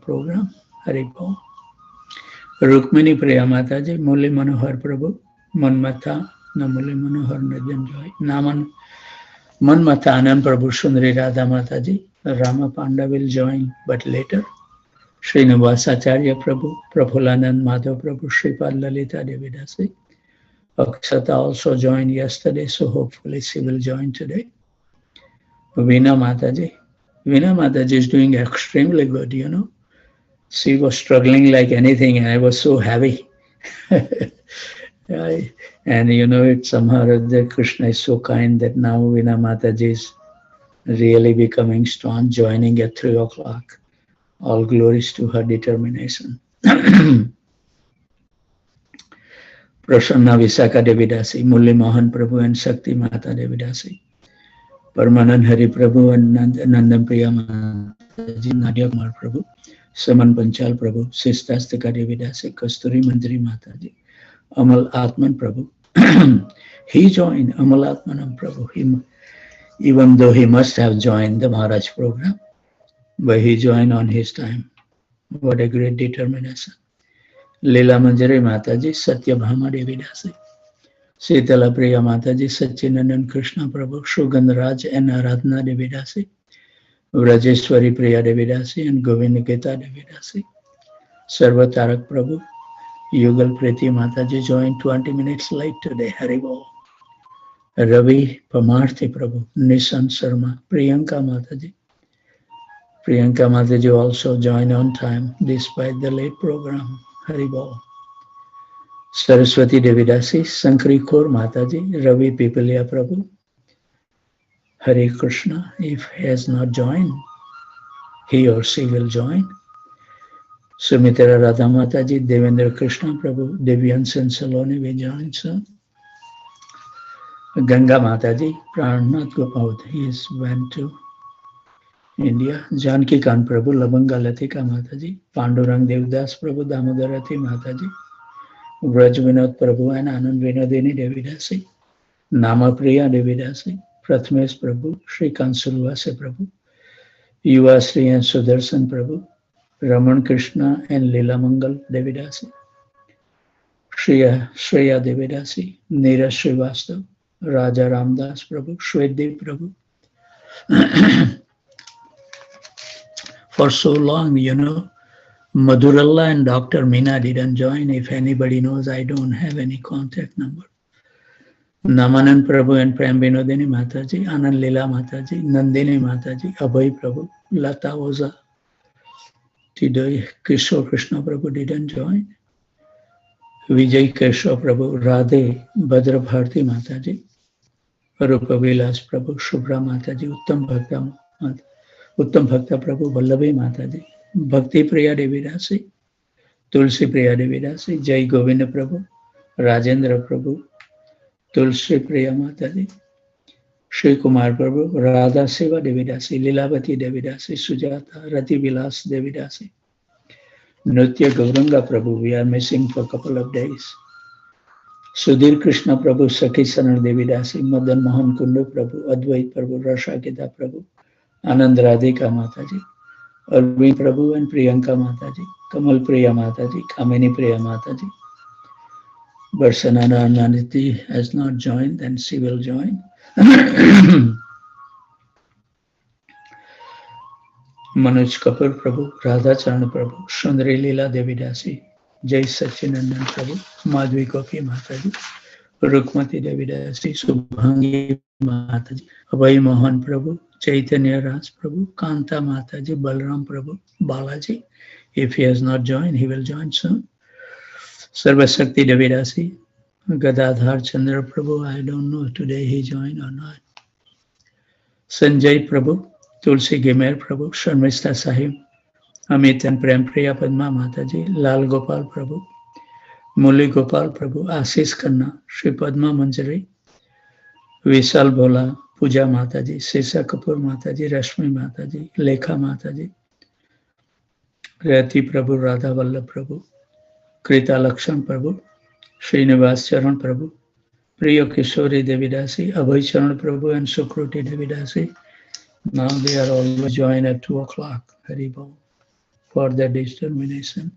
program. Hari Bol. Rukmini Priya Mataji, Muli Manohar Prabhu, Manmata, Namuli Manohar Najan Joy, Naman Manmata Anand Prabhu Sundari Radha Mataji, Rama Panda will join, but later. Srinivasacharya Prabhu, Prabhulanand Madhav Prabhu, Sripad Lalita Devidasi. Akshata also joined yesterday, so hopefully she will join today. Veena Mataji. Veena Mataji is doing extremely good, you know. She was struggling like anything and I was so heavy. And you know, it's somehow that Krishna is so kind that now Veena Mataji is really becoming strong, joining at 3 o'clock. All glories to her determination. Prasanna Visakha Devidasi, Mulli Mohan Prabhu and Shakti Mata Devidasi. Parmanand Hari Prabhu and Nandam Priya Mataji, Nadia Kumar Prabhu, Saman Panchal Prabhu, Sistastika Devidasi, Kasturi Mandri Mataji, Amal Atman Prabhu. He joined Amal Atmanam Prabhu, even though he must have joined the Maharaj program, but he joined on his time. What a great determination. Leela Manjari Mataji, Satya Bhama Devidasi. Sitala Priya Mataji, Satchinandan Krishna Prabhu, Shuganraj and Aradhana Devidasi. Vrajeshwari Priya Devidasi and Govinikita Devidasi. Sarvatarak Prabhu, Yugal Priti Mataji joined 20 minutes late today. Haribol. Ravi Pamarthi Prabhu, Nishan Sharma, Priyanka Mataji. Priyanka Mataji also joined on time despite the late program. Haribol. Saraswati Devidasi, Sankri Kaur Mataji, Ravi Pipalia Prabhu. Hare Krishna, if he has not joined, he or she will join. Sumitra Radha Mataji, Devendra Krishna Prabhu, Devyan Sen Saloni will join soon. Ganga Mataji, Pranath Gopal, he went to India. Janki Khan Prabhu, Labanga Latika Mataji, Pandurang Devdas Prabhu, Damodarati Mataji, Vraj Vinod Prabhu and Anand Vinodini Devidasi, Nama Priya Devidasi, Prathmesh Prabhu, Sri Kansulvase Prabhu, Yuva Sri and Sudarshan Prabhu, Raman Krishna and Leela Mangal Devidasi, Shreya Devidasi, Neeraj Srivastav, Raja Ramdas Prabhu, Shweddev Prabhu. For so long, you know, Madhuralla and Dr. Meena didn't join. If anybody knows, I don't have any contact number. Namanan Prabhu and Prem Vinodini Mataji, Anand Leela Mataji, Nandini Mataji, Abhay Prabhu, Lata Oza. Today, Kishore Krishna Prabhu didn't join. Vijay Keshava Prabhu, Radhe, Bhadra Bharti Mataji, Rupa Vilas Prabhu, Shubhra Mataji, Uttam Bhakta Prabhu, Vallabhi Mataji, Bhakti Priya Devidasi, Tulsi Priya Devidasi, Jai Govinda Prabhu, Rajendra Prabhu, Tulsi Priya Mataji, Shri Kumar Prabhu, Radha Seva Devidasi, Lilavati Devidasi, Sujata, Rati Vilas Devidasi, Nutya Gauranga Prabhu, we are missing for a couple of days. Sudhir Krishna Prabhu, Sakhi Sanar Devidasi, Madan Mohan Kundu Prabhu, Advait Prabhu, Rasha Gita Prabhu, Anand Radhika Mataji, Arvind Prabhu and Priyanka Mataji, Kamal Priya Mataji, Kamini Priya Mataji. Barsanana Ananditi has not joined, then she will join. Manoj Kapoor Prabhu, Radha Charan Prabhu, Sundari Leela Devidasi, Jai Sachinandan Prabhu, Madhvi Kopi Mataji, Rukmati Devidasi, Subhangi Mataji, Abhay Mohan Prabhu, Chaitanya Ras Prabhu, Kanta Mataji, Balram Prabhu, Balaji. If he has not joined, he will join soon. Sarvasakti Devidasi, Gadadhar Chandra Prabhu, I don't know today he joined or not. Sanjay Prabhu, Tulsi Gimer Prabhu, Sharmista Sahib, Amit and Prem Priya Padma Mataji, Lal Gopal Prabhu, Muli Gopal Prabhu, Ashish Khanna, Shri Padma Manjari, Vishal Bhola, Puja Mataji, Sisa Kapoor Mataji, Rashmi Mataji, Lekha Mataji, Rati Prabhu, Radha Vallabh Prabhu, Krita Lakshan Prabhu, Srinivas Charan Prabhu, Priya Kishori Devidasi, Abhay Charan Prabhu and Sukruti Devidasi. Now they are always joined at 2 o'clock. Haribol. for their determination.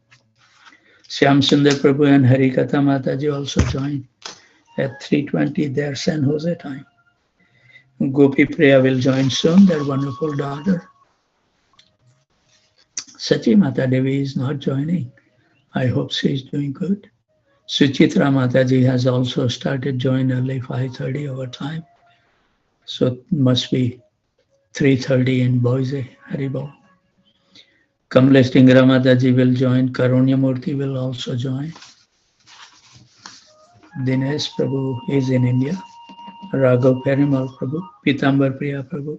Shyam Sundar Prabhu and Harikatha Mataji also join at 3:20 their San Jose time. Gopi Priya will join soon, their wonderful daughter. Sachi Mata Devi is not joining. I hope she is doing good. Suchitra Mataji has also started joining early 5:30 our time. So must be 3:30 in Boise, Haribol. Kamlesh Dingra Mataji will join. Karunya Murthy will also join. Dinesh Prabhu is in India. Raghav Perimal Prabhu, Pitambar Priya Prabhu,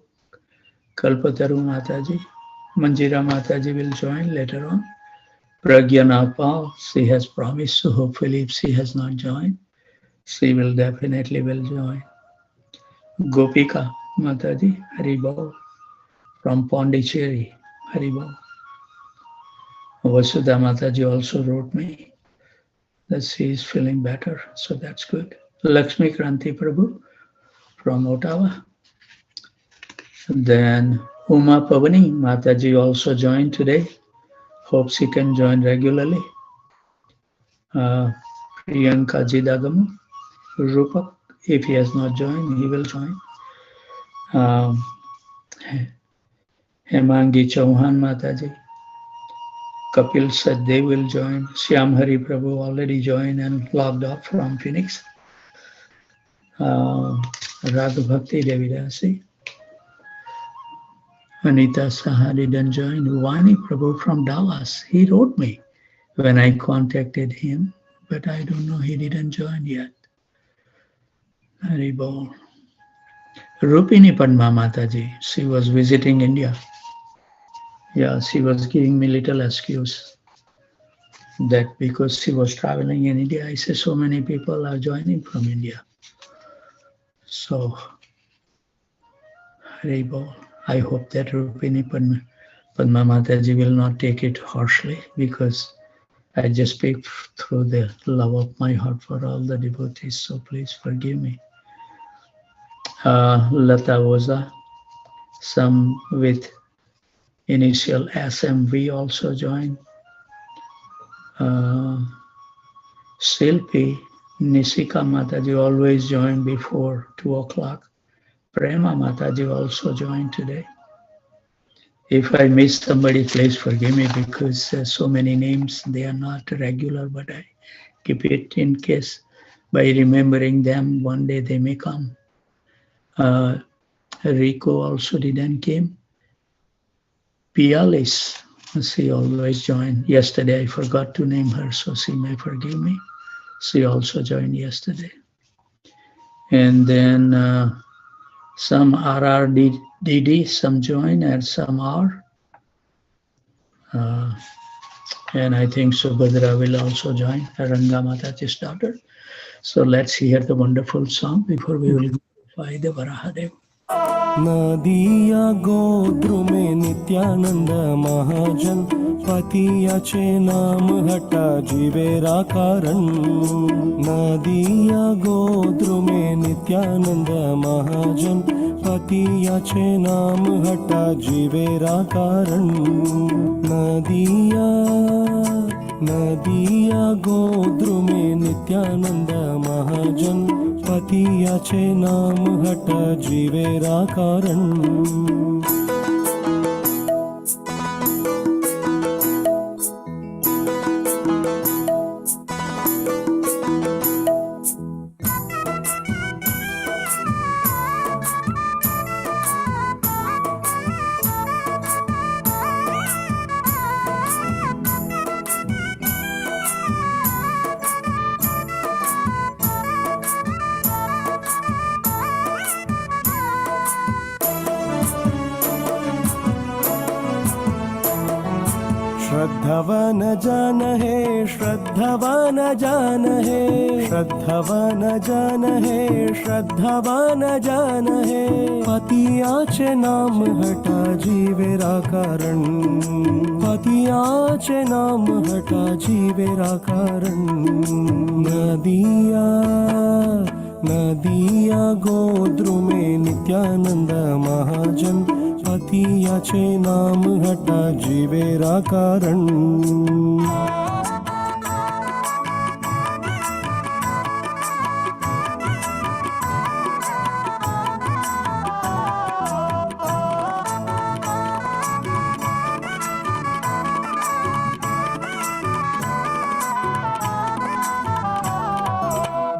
Kalpataru Mataji, Manjira Mataji will join later on. Pragya Napal, she has promised, so hopefully if she has not joined, she will definitely will join. Gopika Mataji, Haribol, from Pondicherry, Haribol. Vasudha Mataji also wrote me that she is feeling better, so that's good. Lakshmi Kranti Prabhu from Ottawa. Then Uma Pavani Mataji also joined today. Hope she can join regularly. Priyanka Jidagamu, Rupak, if he has not joined, he will join. Hemangi Chauhan Mataji, Kapil said they will join. Shyam Hari Prabhu already joined and logged off from Phoenix. Raghu Bhakti Devidasi. Anita Saha didn't join. Vani Prabhu from Dallas. He wrote me when I contacted him, but I don't know, he didn't join yet. Haribol. Rupini Padma Mataji, she was visiting India. Yeah, she was giving me little excuse that because she was traveling in India, I said so many people are joining from India. So, Haribol. I hope that Rupini Padma Mataji will not take it harshly because I just speak through the love of my heart for all the devotees, so please forgive me. Lata Oza, some with initial SMV also join. Silpi, Nisika Mataji always join before 2 o'clock. Prema Mataji also joined today. If I miss somebody, please forgive me because so many names, they are not regular, but I keep it in case by remembering them, one day they may come. Rico also didn't came. Pialis, she always joined. Yesterday I forgot to name her, so she may forgive me. She also joined yesterday. And then some RRDD, some join and some are. And I think Subhadra will also join, Ranga Mataji's daughter. So let's hear the wonderful song before we will glorify the Varahadev. नदिया गोद्रु में नित्यानंद महाजन पतियाचे नाम हटा जीवेरा कारण नदिया गोद्रु में नित्यानंद महाजन पतियाचे नाम हटा जीवेरा कारण नदिया गोद्रु में नित्यानंद महाजन पतियाचे नाम हट जीवेरा कारण श्रद्धवन जान है श्रद्धवन जान है श्रद्धवन जान है श्रद्धवन जान है पतियाचे नाम हटा जीवेरा कारण पतियाचे नाम हटा जीवेरा कारण नदिया गोद्रु में नित्यानंद महाजन पतियाचे नाम हटा जीवेरा कारण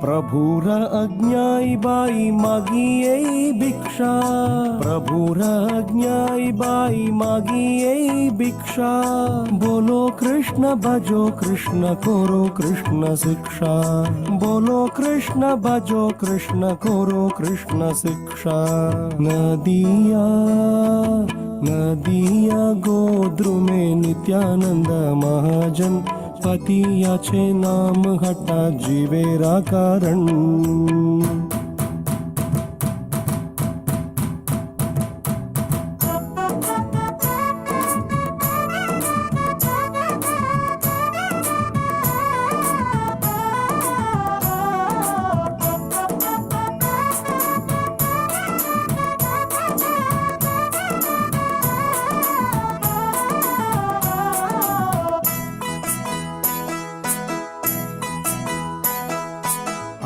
प्रभुर अज्ञाई बाई मागी येई भिक्षा प्रभुर अज्ञाई बाई मागी येई भिक्षा बोलो कृष्ण भजो कृष्ण करो कृष्ण शिक्षा बोलो कृष्ण भजो कृष्ण करो कृष्ण शिक्षा नदिया नदिया गोद्रुमे नित्यानंद महाजन पतियाचे नाम हटा जीवेरा कारण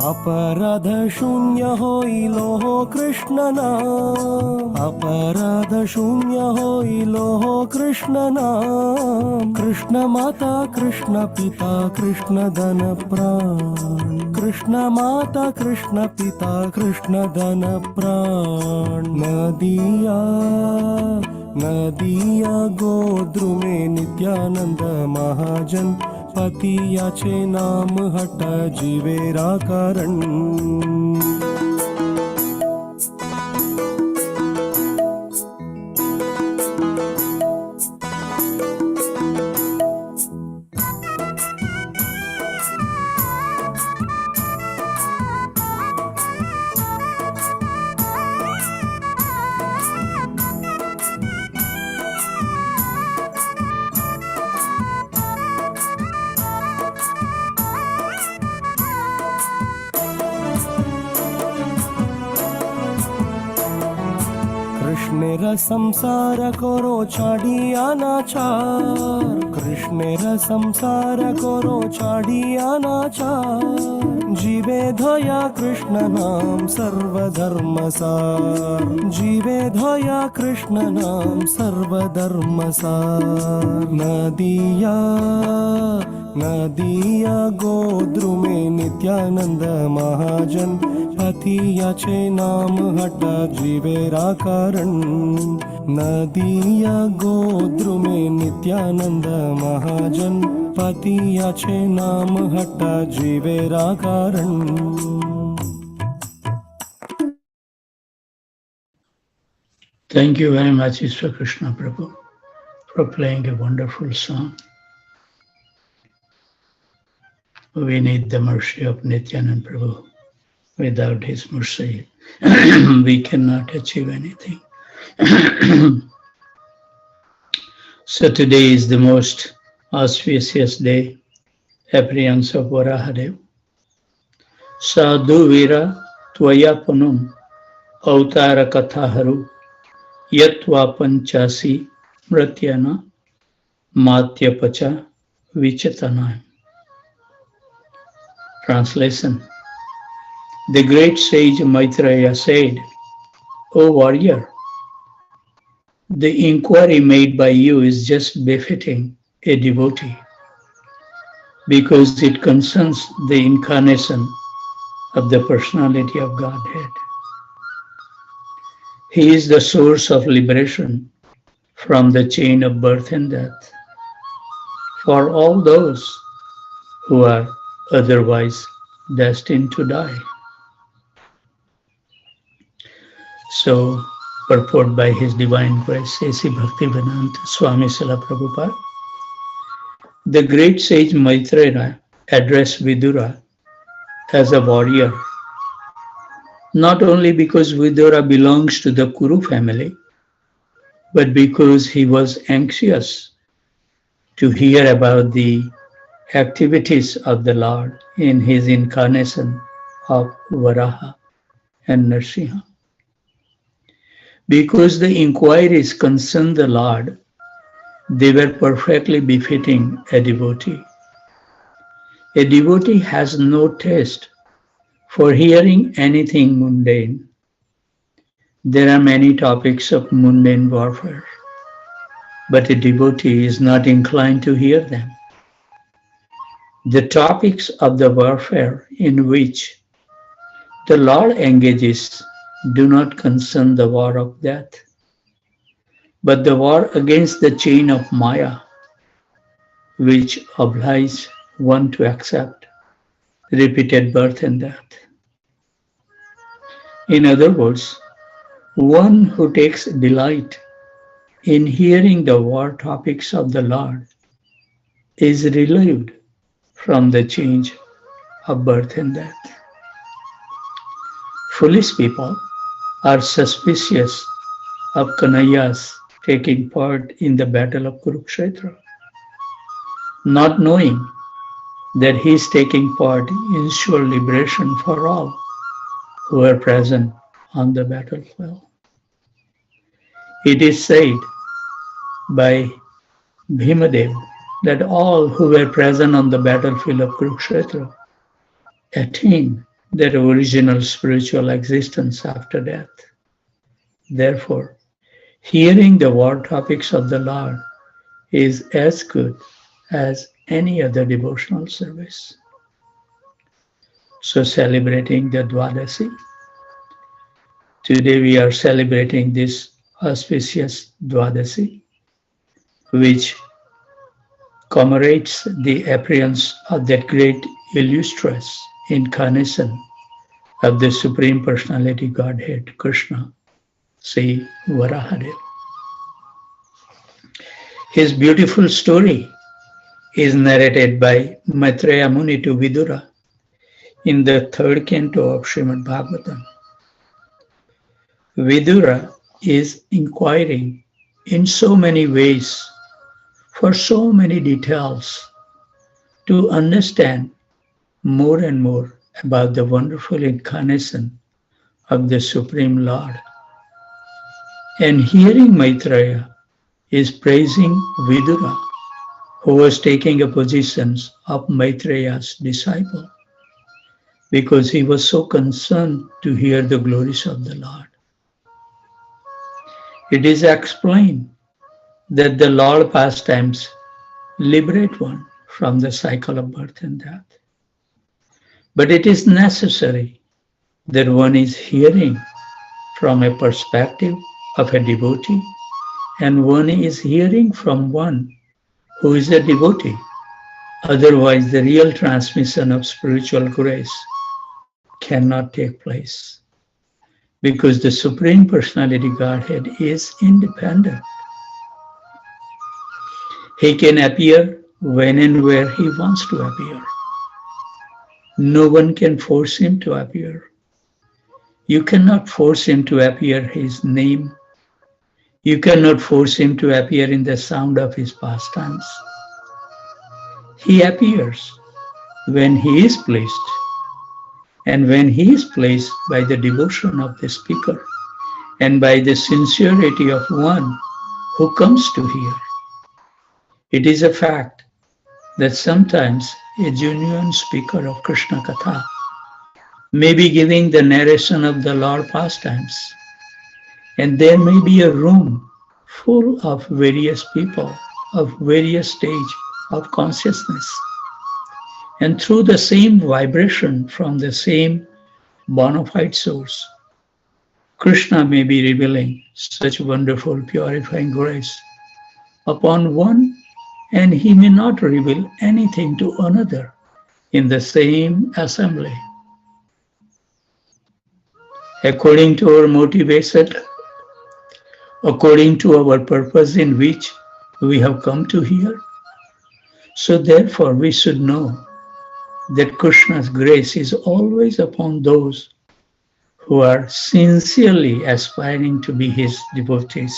अपराध शून्य होइलो हो कृष्ण नाम अपराध शून्य होइलो हो कृष्ण नाम कृष्ण माता कृष्ण पिता कृष्ण धन प्राण कृष्ण माता कृष्ण पिता कृष्ण धन प्राण नदिया नदिया गोद्रुमे नित्यानंद महाजन पतियाचे नाम हटा जीवेरा कारण कृष्णेर संसार करो छाड़िया नाचार कृष्णेर संसार करो छाड़िया नाचार जीवे धया कृष्ण नाम सर्वधर्म सार जीवे धया कृष्ण नाम सर्वधर्म सार नदिया नदिया गोद्रुमे नित्यानंद महाजन पतियाचे नाम हटा जीवेरा कारण नदिया गोद्रुमे नित्यानंद महाजन पतियाचे नाम हटा जीवेरा कारण Thank you very much, Ishwar Krishna Prabhu, for playing a wonderful song. We need the mercy of Nityanand Prabhu. Without his mercy, we cannot achieve anything. So today is the most auspicious day, appearance of Varahadev. Sadhu Vira Tvaya Punum Autara Kathaharu Yatva Panchasi Mratyana Matyapacha Vichatana. Translation. The great sage Maitreya said, O warrior, the inquiry made by you is just befitting a devotee because it concerns the incarnation of the personality of Godhead. He is the source of liberation from the chain of birth and death for all those who are otherwise destined to die. So, purport by His Divine Grace, A.C. Bhaktivedanta Swami Srila Prabhupada. The great sage Maitreya addressed Vidura as a warrior, not only because Vidura belongs to the Kuru family, but because he was anxious to hear about the activities of the Lord in his incarnation of Varaha and Nrsimha. Because the inquiries concerned the Lord, they were perfectly befitting a devotee. A devotee has no taste for hearing anything mundane. There are many topics of mundane warfare, but a devotee is not inclined to hear them. The topics of the warfare in which the Lord engages do not concern the war of death, but the war against the chain of Maya, which obliges one to accept repeated birth and death. In other words, one who takes delight in hearing the war topics of the Lord is relieved from the change of birth and death. Foolish people are suspicious of Kanayas taking part in the battle of Kurukshetra, not knowing that he is taking part in ensure liberation for all who are present on the battlefield. It is said by Bhimadev that all who were present on the battlefield of Kurukshetra attain their original spiritual existence after death. Therefore, hearing the war topics of the Lord is as good as any other devotional service. So, celebrating the Dwadasi, today we are celebrating this auspicious Dwadasi, which commemorates the appearance of that great illustrious incarnation of the Supreme Personality Godhead, Krishna, Sri Varahadev. His beautiful story is narrated by Maitreya Muni to Vidura in the third canto of Srimad Bhagavatam. Vidura is inquiring in so many ways for so many details to understand more and more about the wonderful incarnation of the Supreme Lord. And hearing Maitreya is praising Vidura, who was taking a position of Maitreya's disciple, because he was so concerned to hear the glories of the Lord. It is explained that the Lord pastimes liberate one from the cycle of birth and death. But it is necessary that one is hearing from a perspective of a devotee, and one is hearing from one who is a devotee. Otherwise, the real transmission of spiritual grace cannot take place, because the Supreme Personality Godhead is independent. He can appear when and where he wants to appear. No one can force him to appear. You cannot force him to appear his name. You cannot force him to appear in the sound of his pastimes. He appears when he is pleased, and when he is pleased by the devotion of the speaker and by the sincerity of one who comes to hear. It is a fact that sometimes a genuine speaker of Krishna Katha may be giving the narration of the Lord pastimes, and there may be a room full of various people of various stage of consciousness. And through the same vibration from the same bona fide source, Krishna may be revealing such wonderful purifying grace upon one, and he may not reveal anything to another in the same assembly. According to our motivation, according to our purpose in which we have come to here. So therefore we should know that Krishna's grace is always upon those who are sincerely aspiring to be his devotees.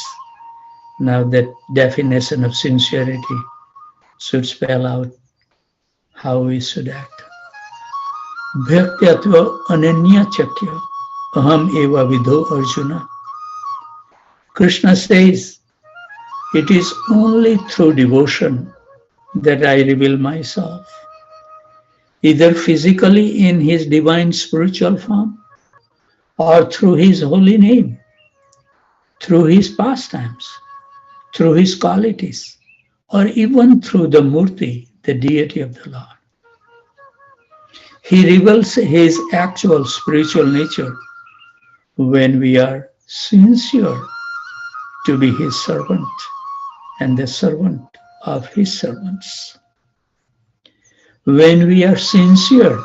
Now that definition of sincerity should spell out how we should act. Bhaktyatva ananya chakya aham eva vidho arjuna. Krishna says, it is only through devotion that I reveal myself, either physically in his divine spiritual form or through his holy name, through his pastimes, through his qualities, or even through the Murti, the deity of the Lord. He reveals his actual spiritual nature when we are sincere to be his servant and the servant of his servants. When we are sincere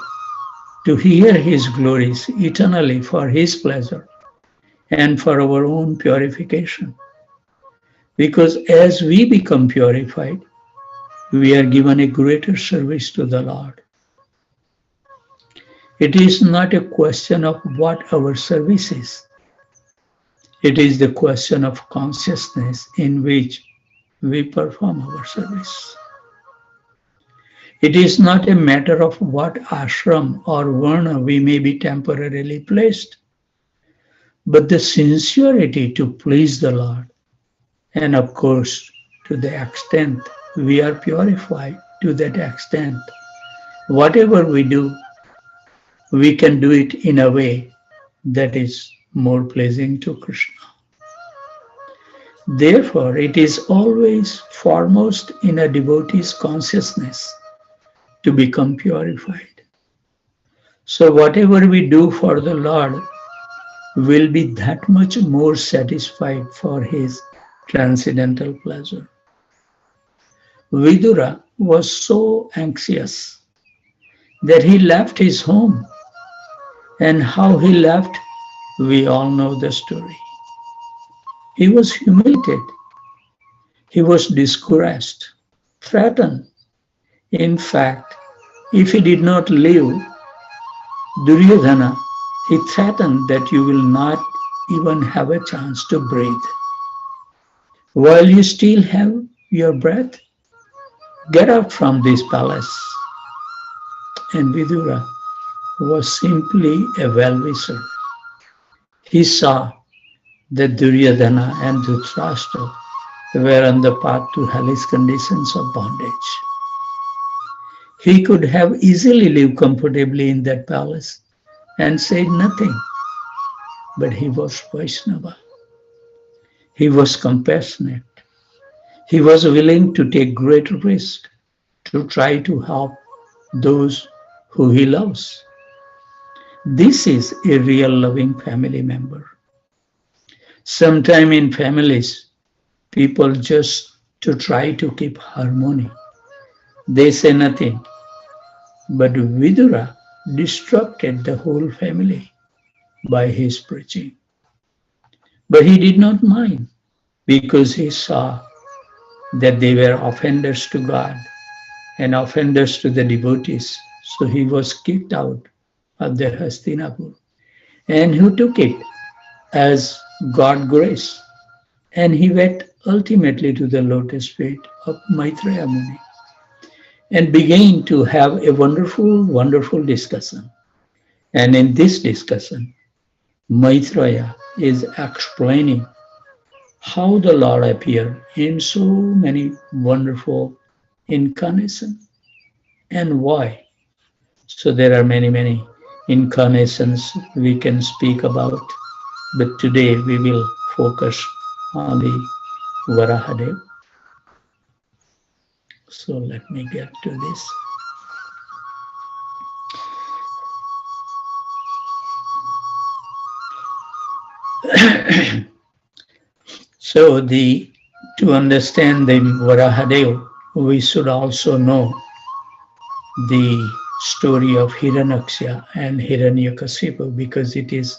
to hear his glories eternally for his pleasure and for our own purification. Because as we become purified, we are given a greater service to the Lord. It is not a question of what our service is. It is the question of consciousness in which we perform our service. It is not a matter of what ashram or varna we may be temporarily placed, but the sincerity to please the Lord. And of course, to the extent we are purified, to that extent, whatever we do, we can do it in a way that is more pleasing to Krishna. Therefore, it is always foremost in a devotee's consciousness to become purified. So whatever we do for the Lord will be that much more satisfied for his transcendental pleasure. Vidura was so anxious that he left his home, and how he left, we all know the story. He was humiliated, he was discouraged, threatened. In fact, if he did not leave Duryodhana, he threatened that you will not even have a chance to breathe. While you still have your breath, get out from this palace. And Vidura was simply a well-wisher. He saw that Duryodhana and Dhritarashtra were on the path to hellish conditions of bondage. He could have easily lived comfortably in that palace and said nothing. But he was Vaishnava. He was compassionate. He was willing to take great risk to try to help those who he loves. This is a real loving family member. Sometimes in families, people just to try to keep harmony. They say nothing. But Vidura disrupted the whole family by his preaching. But he did not mind because he saw that they were offenders to God and offenders to the devotees. So he was kicked out of the Hastinapur. And who took it as God's grace. And he went ultimately to the lotus feet of Maitreya Muni and began to have a wonderful, wonderful discussion. And in this discussion, Maitreya is explaining how the Lord appeared in so many wonderful incarnations and why. So there are many, many incarnations we can speak about, but today we will focus on the Varahadev. So let me get to this. So to understand the Varahadev, we should also know the story of Hiranyaksha and Hiranyakasipu, because it is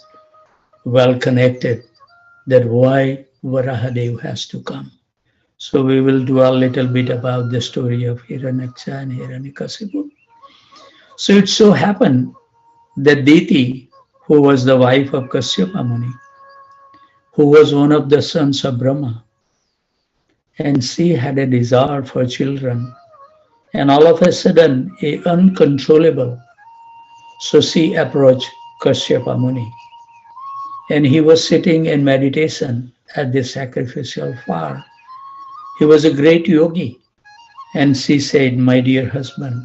well connected that why Varahadev has to come. So we will do a little bit about the story of Hiranyaksha and Hiranyakasipu. So it so happened that Diti, who was the wife of Kasyapa Muni, who was one of the sons of Brahma, and she had a desire for children, and all of a sudden, uncontrollable. So she approached Kasyapa Muni, and he was sitting in meditation at the sacrificial fire. He was a great yogi. And she said, "My dear husband,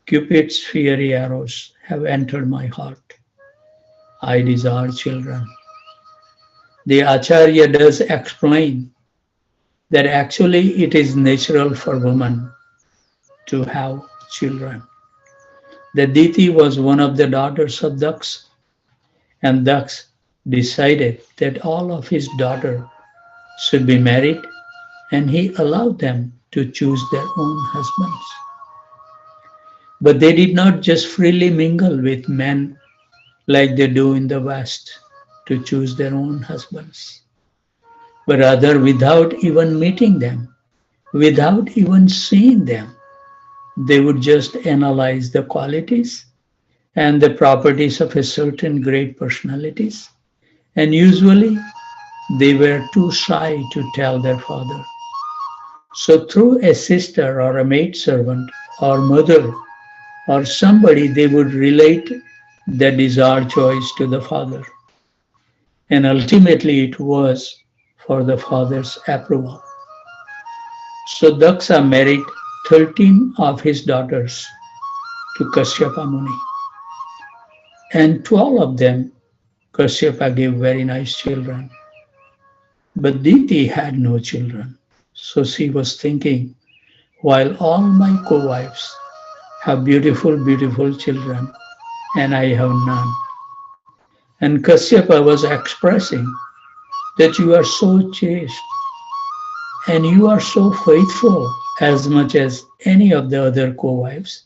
Cupid's fiery arrows have entered my heart. I desire children." The Acharya does explain that actually it is natural for women to have children. The Diti was one of the daughters of Daksh, and Daksh decided that all of his daughters should be married, and he allowed them to choose their own husbands. But they did not just freely mingle with men like they do in the West to choose their own husbands, but rather without even meeting them, without even seeing them. They would just analyze the qualities and the properties of a certain great personalities, and usually they were too shy to tell their father. So through a sister or a maidservant or mother or somebody, they would relate their desired choice to the father. And ultimately it was for the father's approval. So Daksha married 13 of his daughters to Kashyapa Muni. And to all of them, Kashyapa gave very nice children. But Diti had no children. So she was thinking, while all my co-wives have beautiful, beautiful children, and I have none. And Kashyapa was expressing that you are so chaste and you are so faithful as much as any of the other co-wives.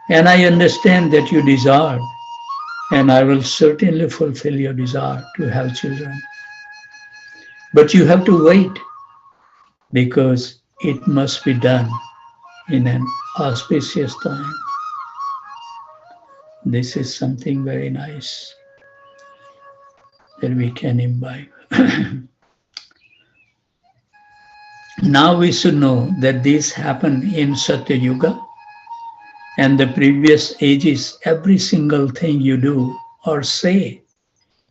And I understand that you desire, and I will certainly fulfill your desire to have children. But you have to wait because it must be done in an auspicious time. This is something very nice that we can imbibe. Now we should know that this happened in Satya Yuga and the previous ages. Every single thing you do or say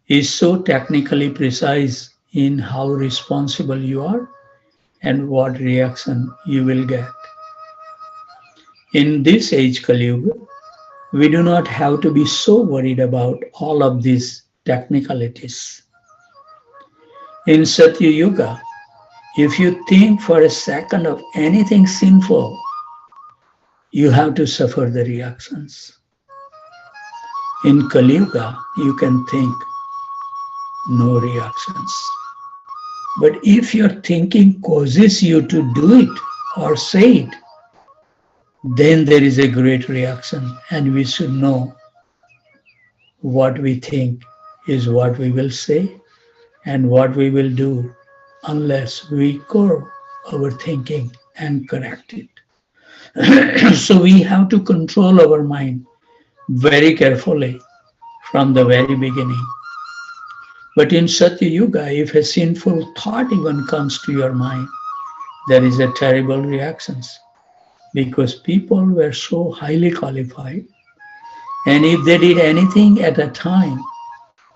is so technically precise in how responsible you are and what reaction you will get. In this age, Kali Yuga, we do not have to be so worried about all of these technicalities. In Satya Yuga, if you think for a second of anything sinful, you have to suffer the reactions. In Kali Yuga, you can think no reactions. But if your thinking causes you to do it or say it, then there is a great reaction, and we should know what we think is what we will say and what we will do unless we curb our thinking and correct it. So we have to control our mind very carefully from the very beginning. But in Satya Yuga, if a sinful thought even comes to your mind, there is a terrible reactions, because people were so highly qualified, and if they did anything at a time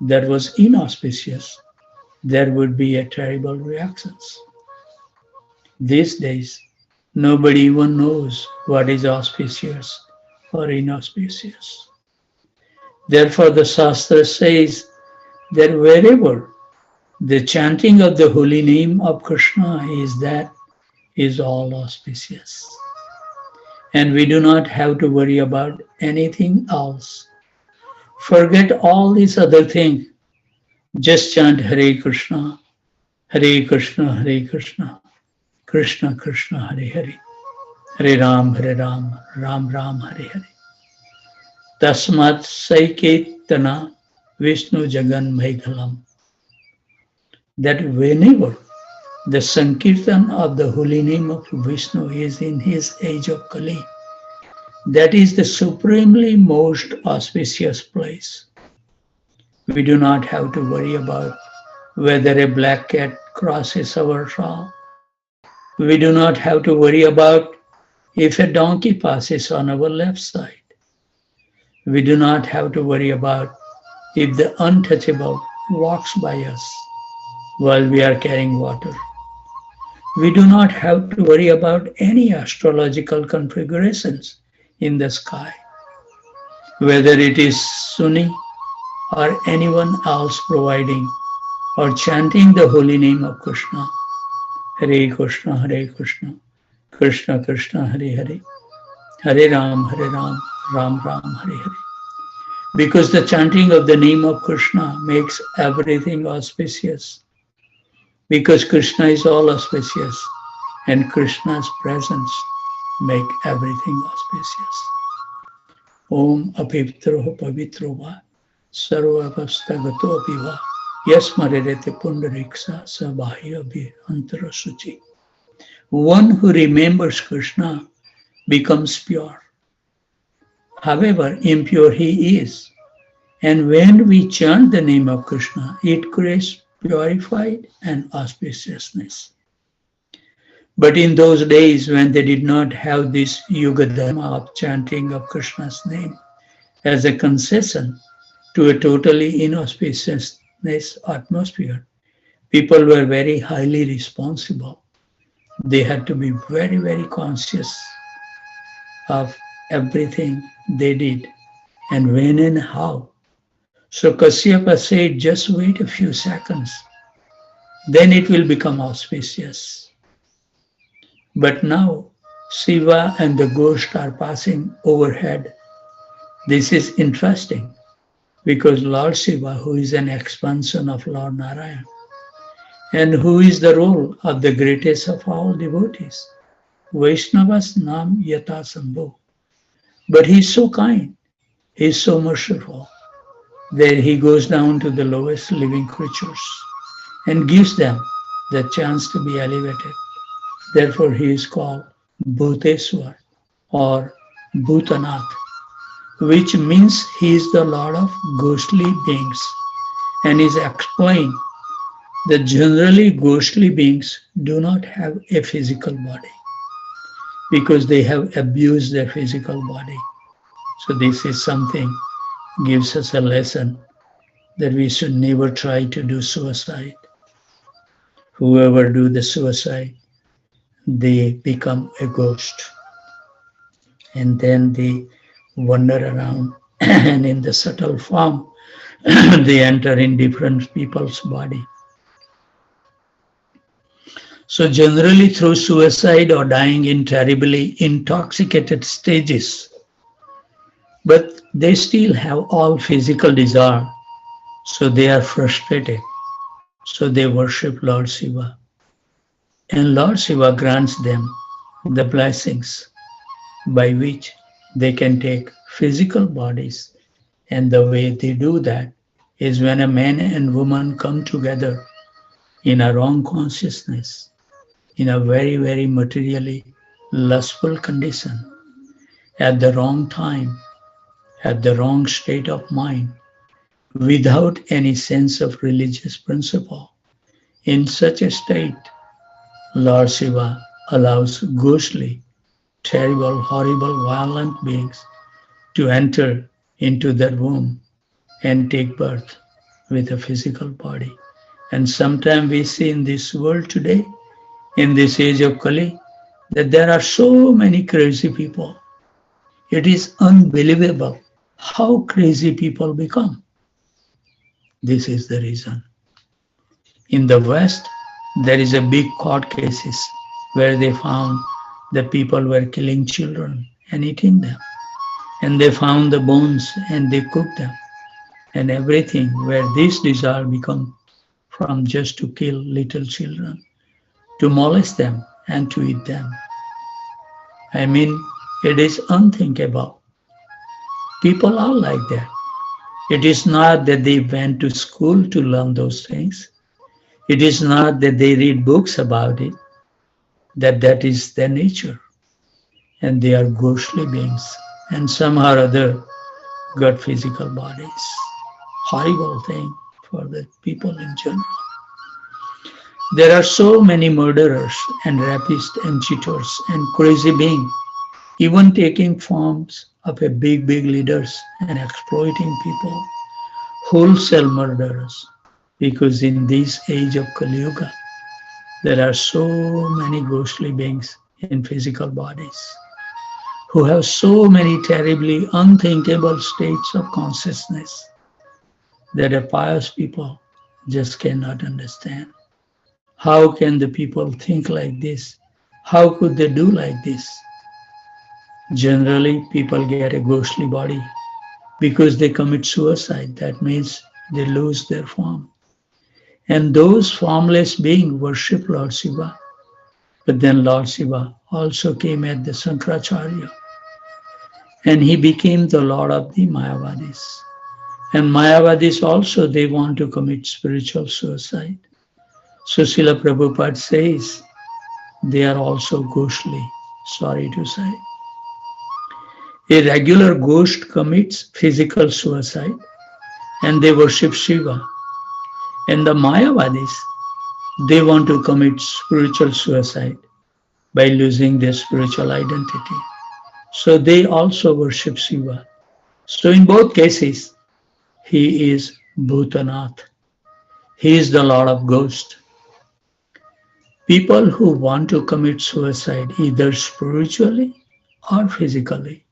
that was inauspicious, there would be a terrible reactions. These days, nobody even knows what is auspicious or inauspicious. Therefore, the Shastra says that wherever the chanting of the holy name of Krishna is, that is all auspicious. And we do not have to worry about anything else. Forget all these other things. Just chant Hare Krishna, Hare Krishna, Hare Krishna, Krishna Krishna, Hare Hare, Hare Ram, Ram Ram, Hare Hare. Tasmat Saiketana Vishnu Jagan Maighalam. That whenever the Sankirtan of the holy name of Vishnu is in his age of Kali, that is the supremely most auspicious place. We do not have to worry about whether a black cat crosses our trail. We do not have to worry about if a donkey passes on our left side. We do not have to worry about if the untouchable walks by us. while we are carrying water. We do not have to worry about any astrological configurations in the sky, whether it is Sunni or anyone else providing or chanting the holy name of Krishna. Hare Krishna, Hare Krishna, Krishna Krishna, Hare Hare, Hare Ram, Ram Ram, Hare Hare. Because the chanting of the name of Krishna makes everything auspicious. Because Krishna is all auspicious, and Krishna's presence make everything auspicious. Om apivitro pavitro va sarvavastagato apiva yasmarete pundariksa sabhaya abhi antara suchi. One who remembers Krishna becomes pure. However impure he is, and when we chant the name of Krishna, it creates purified and auspiciousness. But in those days when they did not have this yuga dharma of chanting of Krishna's name as a concession to a totally inauspiciousness atmosphere, people were very highly responsible. They had to be very, very conscious of everything they did and when and how. So Kasyapa said, just wait a few seconds, then it will become auspicious. But now Shiva and the ghost are passing overhead. This is interesting because Lord Shiva, who is an expansion of Lord Narayan, and who is the role of the greatest of all devotees, Vaishnavas Nam Yata Sambho. But he is so kind, he is so merciful, that he goes down to the lowest living creatures and gives them the chance to be elevated. Therefore he is called Bhuteswar or Bhutanath, which means he is the Lord of ghostly beings, and is explained that generally ghostly beings do not have a physical body because they have abused their physical body. So this is something gives us a lesson that we should never try to do suicide. Whoever do the suicide, they become a ghost. And then they wander around and in the subtle form, they enter in different people's body. So generally through suicide or dying in terribly intoxicated stages, but they still have all physical desire, so they are frustrated. So they worship Lord Shiva. And Lord Shiva grants them the blessings by which they can take physical bodies. And the way they do that is when a man and woman come together in a wrong consciousness, in a very, very materially lustful condition, at the wrong time, at the wrong state of mind, without any sense of religious principle. In such a state, Lord Shiva allows ghostly, terrible, horrible, violent beings to enter into their womb and take birth with a physical body. And sometimes we see in this world today, in this age of Kali, that there are so many crazy people. It is unbelievable how crazy people become. This is the reason. In the West, there is a big court cases where they found that people were killing children and eating them. And they found the bones and they cooked them. And everything where this desire become from just to kill little children, to molest them and to eat them. I mean, it is unthinkable. People are like that. It is not that they went to school to learn those things. It is not that they read books about it, that is their nature. And they are ghostly beings. And somehow or other got physical bodies. Horrible thing for the people in general. There are so many murderers and rapists and cheaters and crazy beings, even taking forms of a big leaders and exploiting people, wholesale murderers. because in this age of Kali Yuga, there are so many ghostly beings in physical bodies who have so many terribly unthinkable states of consciousness that a pious people just cannot understand. How can the people think like this? How could they do like this? Generally, people get a ghostly body because they commit suicide. That means they lose their form. And those formless beings worship Lord Shiva. But then Lord Shiva also came at the Sankaracharya and he became the Lord of the Mayavadis. And Mayavadis also, they want to commit spiritual suicide. So Srila Prabhupada says they are also ghostly, sorry to say. A regular ghost commits physical suicide and they worship Shiva. And the Mayavadis, they want to commit spiritual suicide by losing their spiritual identity. So they also worship Shiva. So in both cases, he is Bhutanath. He is the Lord of Ghosts. People who want to commit suicide either spiritually or physically.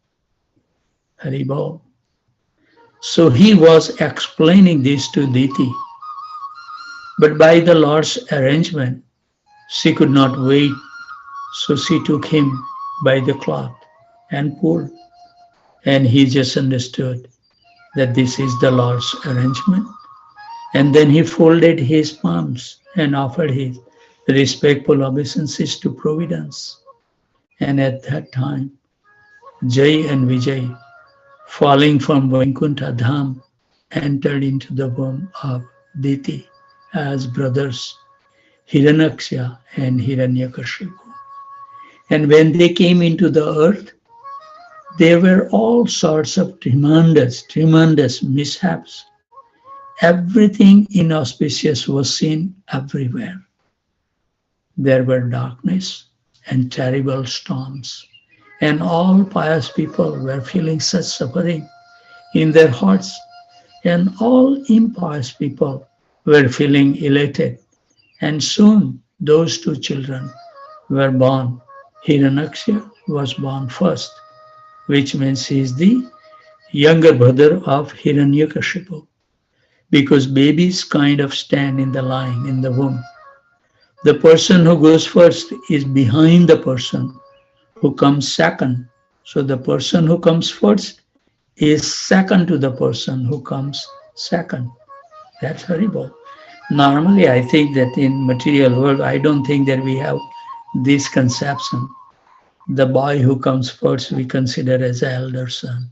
Haribol. So he was explaining this to Diti. But by the Lord's arrangement, she could not wait. So she took him by the cloth and pulled. And he just understood that this is the Lord's arrangement. And then he folded his palms and offered his respectful obeisances to Providence. And at that time, Jai and Vijay, falling from Vaikuntha Dham, entered into the womb of Diti as brothers, Hiranyaksha and Hiranyakashipu. And when they came into the earth, there were all sorts of tremendous mishaps. Everything inauspicious was seen everywhere. There were darkness and terrible storms, and all pious people were feeling such suffering in their hearts, and all impious people were feeling elated. And soon those two children were born. Hiranyaksha was born first, which means he is the younger brother of Hiranyakashipu, because babies kind of stand in the line in the womb. The person who goes first is behind the person who comes second. So the person who comes first is second to the person who comes second. That's horrible. Normally, I think that in material world, I don't think that we have this conception. The boy who comes first we consider as the elder son.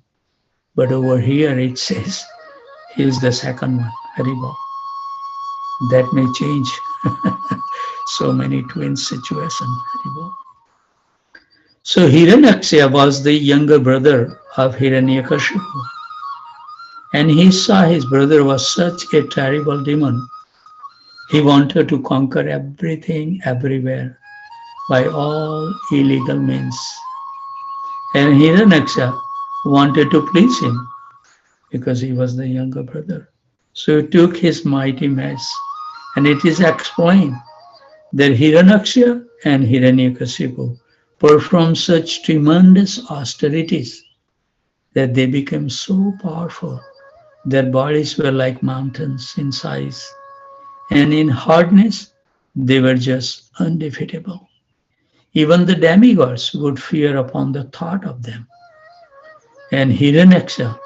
But over here it says he is the second one, Haribol. That may change so many twin situations, Haribol. So Hiranyaksha was the younger brother of Hiranyakashipu. And he saw his brother was such a terrible demon. He wanted to conquer everything, everywhere, by all illegal means. And Hiranyaksha wanted to please him because he was the younger brother. So he took his mighty mace, and it is explained that Hiranyaksha and Hiranyakashipu performed such tremendous austerities that they became so powerful. Their bodies were like mountains in size, and in hardness, they were just undefeatable. Even the demigods would fear upon the thought of them. And Hiranyaksha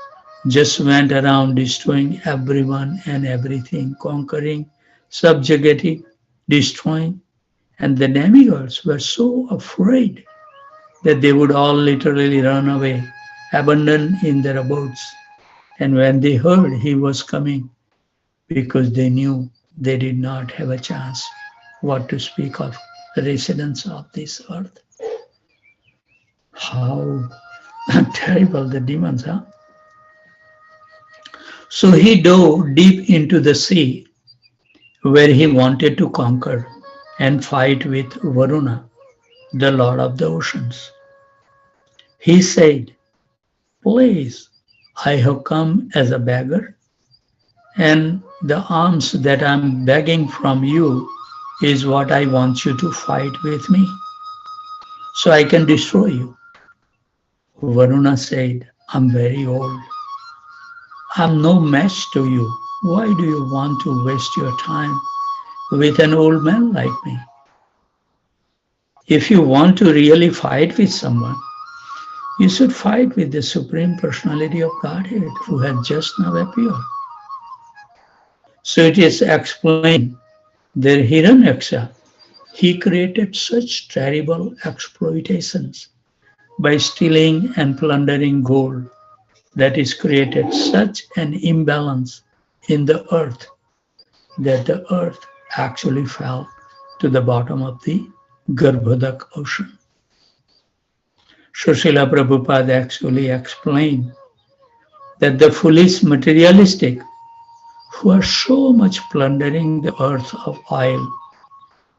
just went around destroying everyone and everything, conquering, subjugating, destroying. And the demigods were so afraid that they would all literally run away, abandon in their abodes. And when they heard he was coming, because they knew they did not have a chance, what to speak of the residents of this earth. How terrible the demons are. So he dove deep into the sea where he wanted to conquer and fight with Varuna, the Lord of the oceans. He said, "Please, I have come as a beggar, and the arms that I'm begging from you is what I want you to fight with me, so I can destroy you. Varuna said, I'm very old. I'm no match to you. Why do you want to waste your time with an old man like me? If you want to really fight with someone, you should fight with the Supreme Personality of Godhead who has just now appeared. So it is explained that Hiranyaksha, he created such terrible exploitations by stealing and plundering gold that is created such an imbalance in the earth that the earth actually fell to the bottom of the Garbhodak ocean. Srila Prabhupada actually explained that the foolish materialistic who are so much plundering the earth of oil,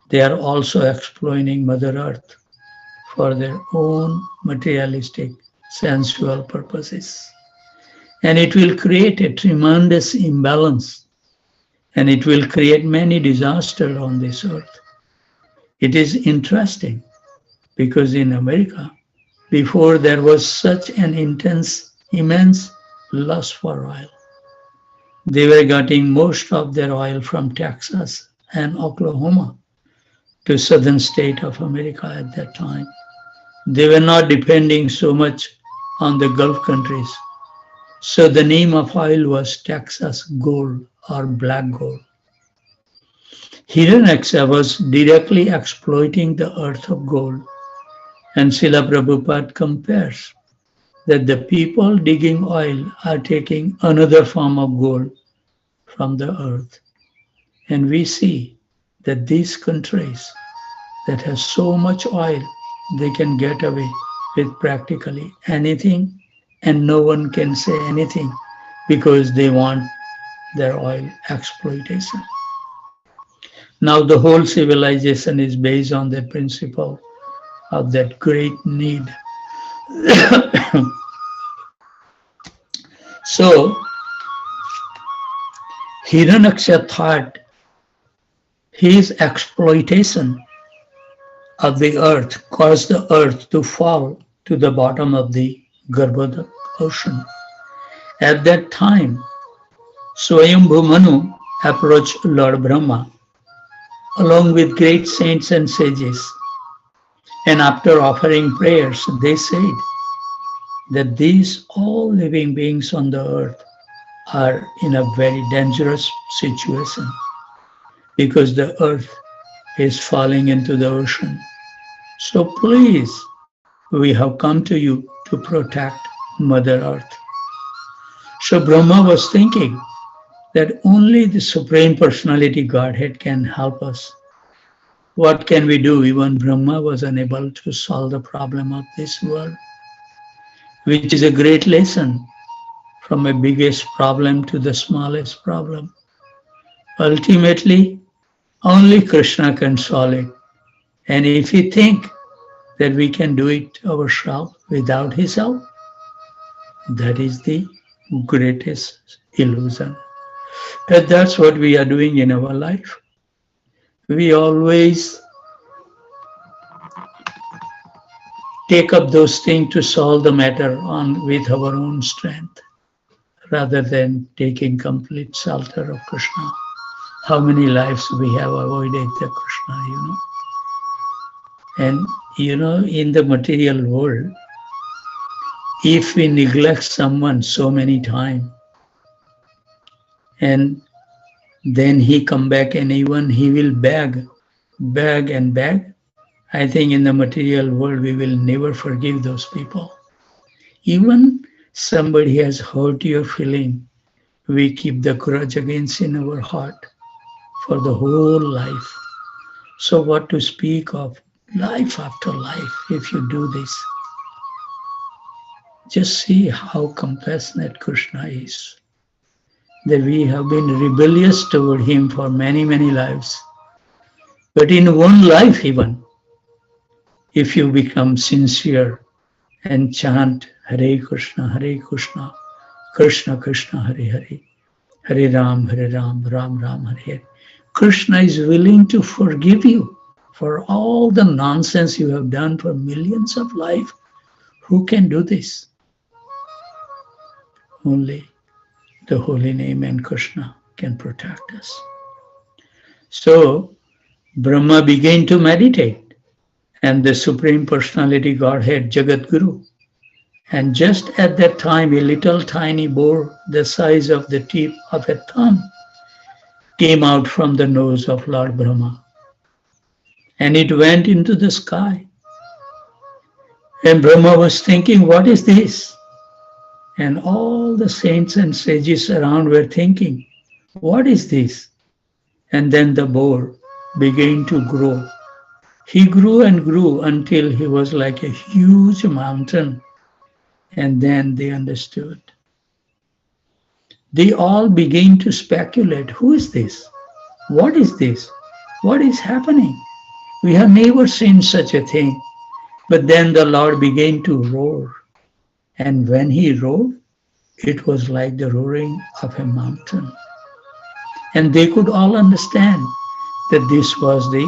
they are also exploiting Mother Earth for their own materialistic sensual purposes. And it will create a tremendous imbalance, and it will create many disasters on this earth. It is interesting because in America, before there was such an immense lust for oil. They were getting most of their oil from Texas and Oklahoma to southern state of America at that time. They were not depending so much on the Gulf countries. So the name of oil was Texas gold or black gold. Hiranyaksha was directly exploiting the earth of gold. And Srila Prabhupada compares that the people digging oil are taking another form of gold from the earth. And we see that these countries that have so much oil, they can get away with practically anything, and no one can say anything because they want their oil exploitation. Now the whole civilization is based on the principle of that great need. So Hiranyaksha thought his exploitation of the earth caused the earth to fall to the bottom of the Garbhodak ocean. At that time, Swayambhu Manu approached Lord Brahma along with great saints and sages. And after offering prayers, they said that these all living beings on the earth are in a very dangerous situation because the earth is falling into the ocean. So please, we have come to you to protect Mother Earth. So Brahma was thinking that only the Supreme Personality Godhead can help us. What can we do? Even Brahma was unable to solve the problem of this world, which is a great lesson from a biggest problem to the smallest problem. Ultimately, only Krishna can solve it. And if we think that we can do it ourselves without his help, that is the greatest illusion. And that's what we are doing in our life. We always take up those things to solve the matter with our own strength, rather than taking complete shelter of Krishna. How many lives we have avoided the Krishna, And, in the material world, if we neglect someone so many times, and then he come back and even he will beg and beg, I think in the material world we will never forgive those people. Even somebody has hurt your feeling, we keep the grudge against in our heart for the whole life. So what to speak of life after life if you do this? Just see how compassionate Krishna is. That we have been rebellious toward him for many, many lives. But in one life even, if you become sincere and chant Hare Krishna, Krishna Krishna, Hare Hare, Hare Ram, Ram Ram, Hare Hare. Krishna is willing to forgive you for all the nonsense you have done for millions of lives. Who can do this? Only the holy name and Krishna can protect us. So Brahma began to meditate, and the Supreme Personality Godhead, Jagat Guru. And just at that time, a little tiny boar the size of the tip of a thumb came out from the nose of Lord Brahma. And it went into the sky. And Brahma was thinking, what is this? And all the saints and sages around were thinking, what is this? And then the boar began to grow. He grew and grew until he was like a huge mountain. And then they understood. They all began to speculate, who is this? What is this? What is happening? We have never seen such a thing. But then the Lord began to roar. And when he roared, it was like the roaring of a mountain. And they could all understand that this was the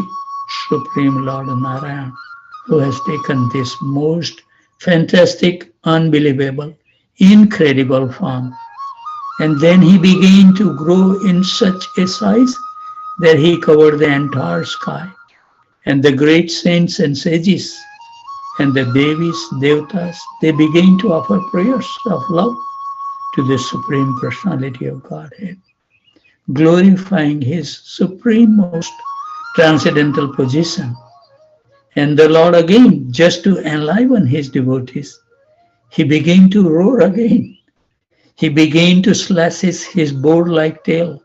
Supreme Lord Narayan, who has taken this most fantastic, unbelievable, incredible form. And then he began to grow in such a size that he covered the entire sky. And the great saints and sages and the Devis, Devatas, they began to offer prayers of love to the Supreme Personality of Godhead, glorifying his supreme-most transcendental position. And the Lord again, just to enliven his devotees, he began to roar again. He began to slash his board-like tail,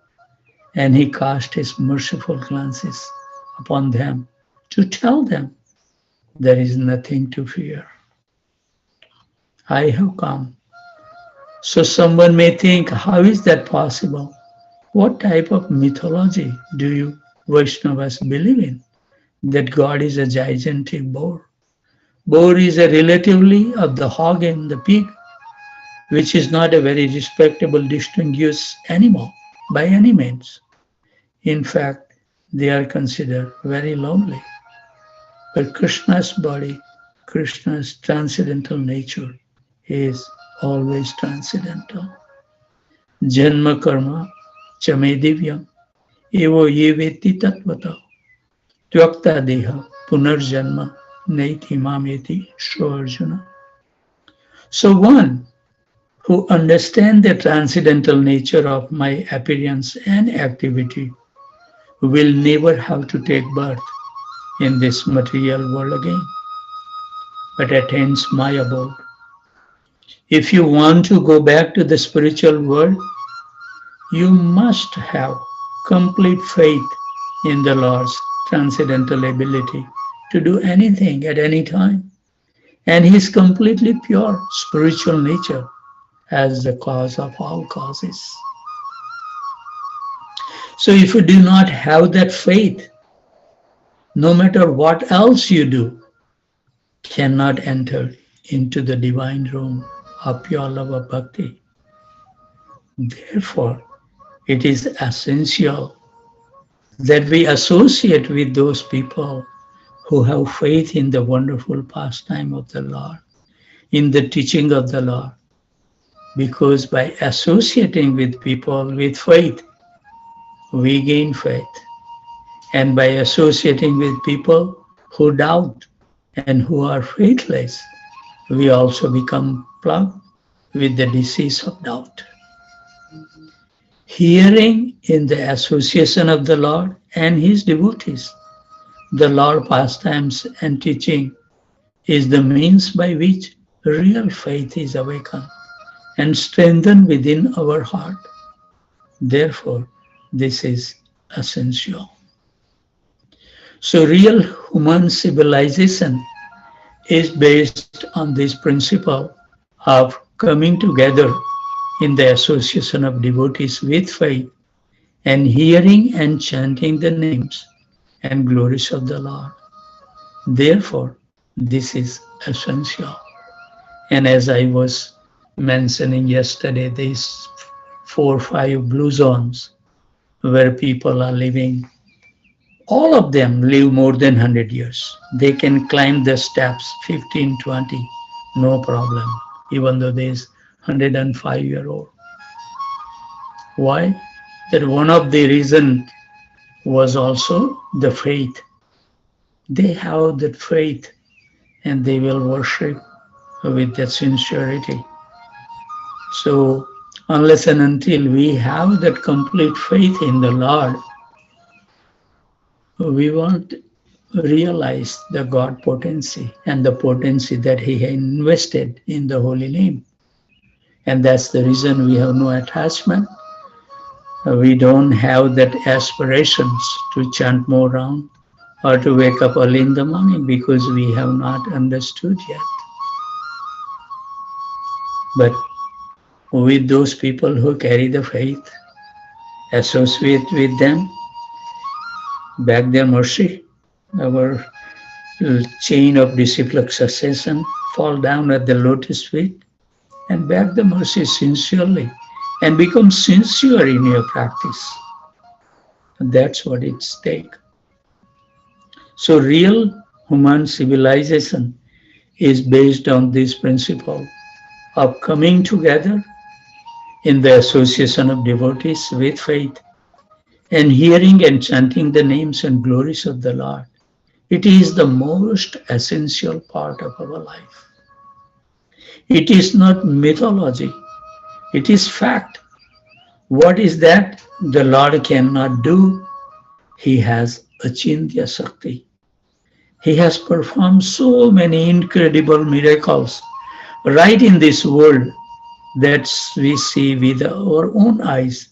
and he cast his merciful glances upon them to tell them there is nothing to fear. I have come. So someone may think, how is that possible? What type of mythology do you Vaishnavas believe in? That God is a gigantic boar. Boar is a relatively of the hog and the pig, which is not a very respectable, distinguished animal by any means. In fact, they are considered very lonely. But Krishna's body, Krishna's transcendental nature is always transcendental. Janma karma chame divyam evo ye veti tattvata tyakta deha punarjanma naiti mameti so Arjuna. So one who understands the transcendental nature of my appearance and activity will never have to take birth in this material world again, but attains my abode. If you want to go back to the spiritual world, you must have complete faith in the Lord's transcendental ability to do anything at any time, and his completely pure spiritual nature as the cause of all causes. So if you do not have that faith, no matter what else you do, cannot enter into the divine room of pure love of bhakti. Therefore, it is essential that we associate with those people who have faith in the wonderful pastime of the Lord, in the teaching of the Lord. Because by associating with people with faith, we gain faith. And by associating with people who doubt and who are faithless, we also become plagued with the disease of doubt. Hearing in the association of the Lord and his devotees, the Lord pastimes and teaching is the means by which real faith is awakened and strengthened within our heart. Therefore, this is essential. So real human civilization is based on this principle of coming together in the association of devotees with faith and hearing and chanting the names and glories of the Lord. Therefore, this is essential. And as I was mentioning yesterday, this 4 or 5 blue zones where people are living. All of them live more than 100 years. They can climb the steps 15, 20, no problem, even though there's 105-year-old. Why? That one of the reason was also the faith. They have that faith and they will worship with that sincerity. So unless and until we have that complete faith in the Lord, we won't realize the God potency and the potency that He invested in the holy name. And that's the reason we have no attachment. We don't have that aspirations to chant more round or to wake up early in the morning because we have not understood yet. But with those people who carry the faith, associate with them, beg their mercy, our chain of disciplic succession, fall down at the lotus feet and beg the mercy sincerely and become sincere in your practice. That's what it's take. So real human civilization is based on this principle of coming together in the association of devotees with faith and hearing and chanting the names and glories of the Lord. It is the most essential part of our life. It is not mythology. It is fact. What is that the Lord cannot do? He has achintya Shakti. He has performed so many incredible miracles right in this world that we see with our own eyes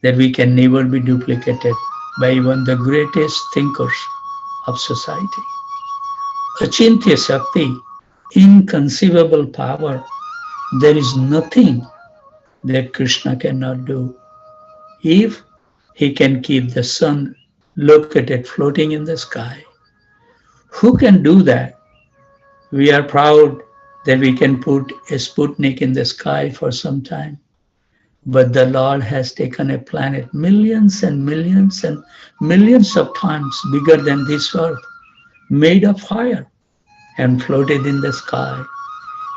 that we can never be duplicated by even the greatest thinkers of society. Achintya Shakti, inconceivable power. There is nothing that Krishna cannot do. If he can keep the sun, look at it floating in the sky, who can do that? We are proud that we can put a Sputnik in the sky for some time. But the Lord has taken a planet millions and millions and millions of times bigger than this earth, made of fire and floated in the sky.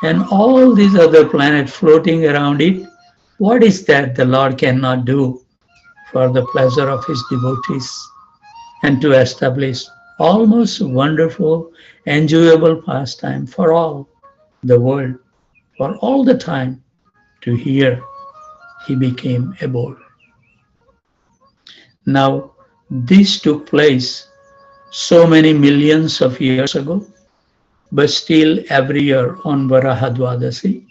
And all these other planets floating around it, what is that the Lord cannot do for the pleasure of His devotees and to establish almost wonderful, enjoyable pastime for all the world, for all the time to hear He became a bowl. Now, this took place so many millions of years ago, but still every year on Varahadwadasi,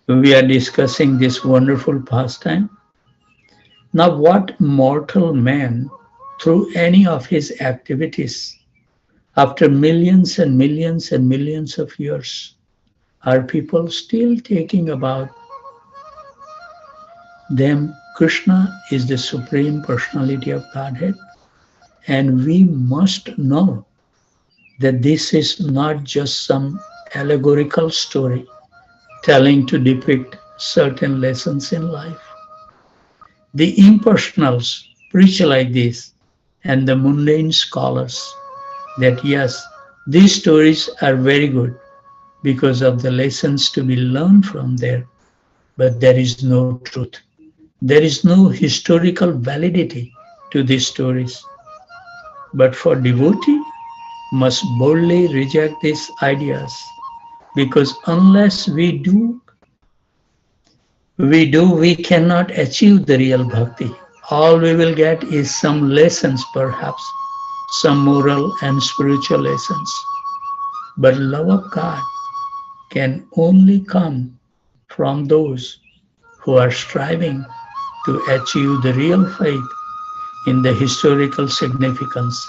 we are discussing this wonderful pastime. Now, what mortal man, through any of his activities, after millions and millions and millions of years, are people still thinking about them? Krishna is the Supreme Personality of Godhead, and we must know that this is not just some allegorical story telling to depict certain lessons in life. The impersonals preach like this, and the mundane scholars that yes, these stories are very good because of the lessons to be learned from there, but there is no truth. There is no historical validity to these stories. But for devotee, must boldly reject these ideas, because unless we cannot achieve the real bhakti. All we will get is some lessons, perhaps, some moral and spiritual lessons. But love of God can only come from those who are striving to achieve the real faith in the historical significance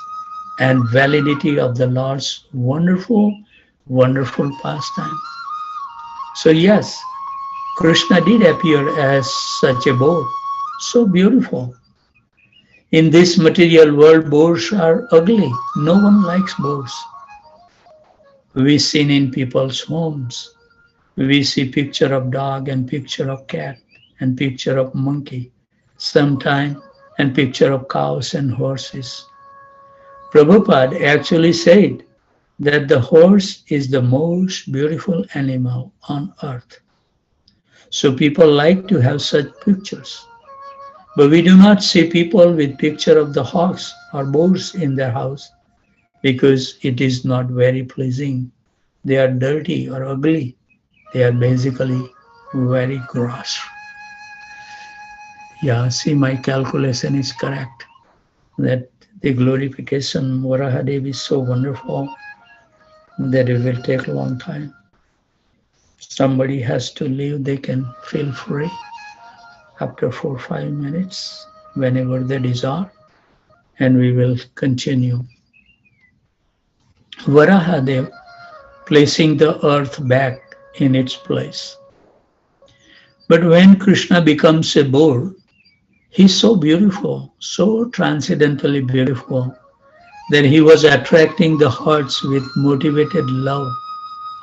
and validity of the Lord's wonderful, wonderful pastime. So yes, Krishna did appear as such a boar, so beautiful. In this material world, boars are ugly. No one likes boars. We see in people's homes. We see picture of dog and picture of cat. and picture of monkey, sometime and picture of cows and horses. Prabhupada actually said that the horse is the most beautiful animal on earth. So people like to have such pictures. But we do not see people with picture of the hawks or bulls in their house because it is not very pleasing. They are dirty or ugly. They are basically very gross. Yeah, see, my calculation is correct. That the glorification Varahadev is so wonderful that it will take a long time. Somebody has to leave, they can feel free after 4 or 5 minutes, whenever they desire, and we will continue. Varahadev placing the earth back in its place. But when Krishna becomes a bull, he's so beautiful, so transcendently beautiful, that he was attracting the hearts with motivated love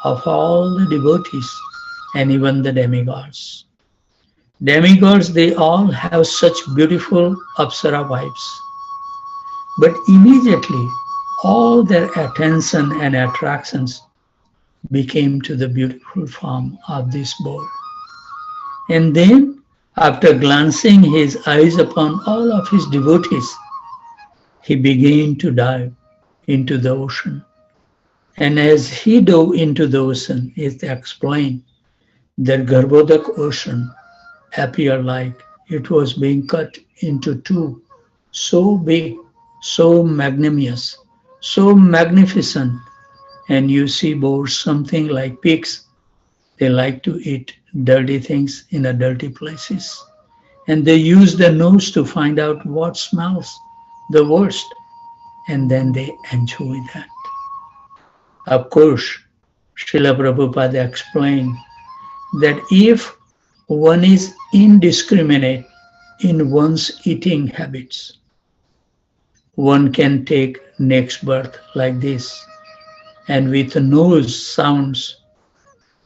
of all the devotees and even the demigods. Demigods, they all have such beautiful Apsara vibes. But immediately, all their attention and attractions became to the beautiful form of this bull. And then, after glancing his eyes upon all of his devotees, he began to dive into the ocean. And as he dove into the ocean, it explained that Garbhodak ocean appeared like it was being cut into two, so big, so magnanimous, so magnificent. And you see boars, something like pigs. They like to eat dirty things in the dirty places. And they use their nose to find out what smells the worst. And then they enjoy that. Of course, Srila Prabhupada explained that if one is indiscriminate in one's eating habits, one can take next birth like this. And with the nose sounds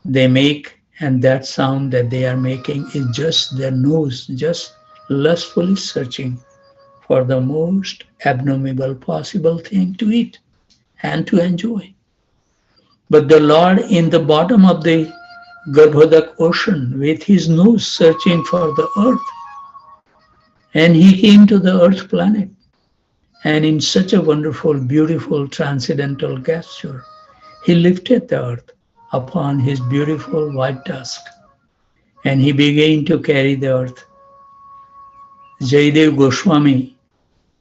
they make, and that sound that they are making is just their nose, just lustfully searching for the most abnormal possible thing to eat and to enjoy. But the Lord in the bottom of the Garbhodak ocean with his nose searching for the earth, and he came to the earth planet, and in such a wonderful, beautiful, transcendental gesture, he lifted the earth upon his beautiful white tusk, and he began to carry the earth. Jayadev Goswami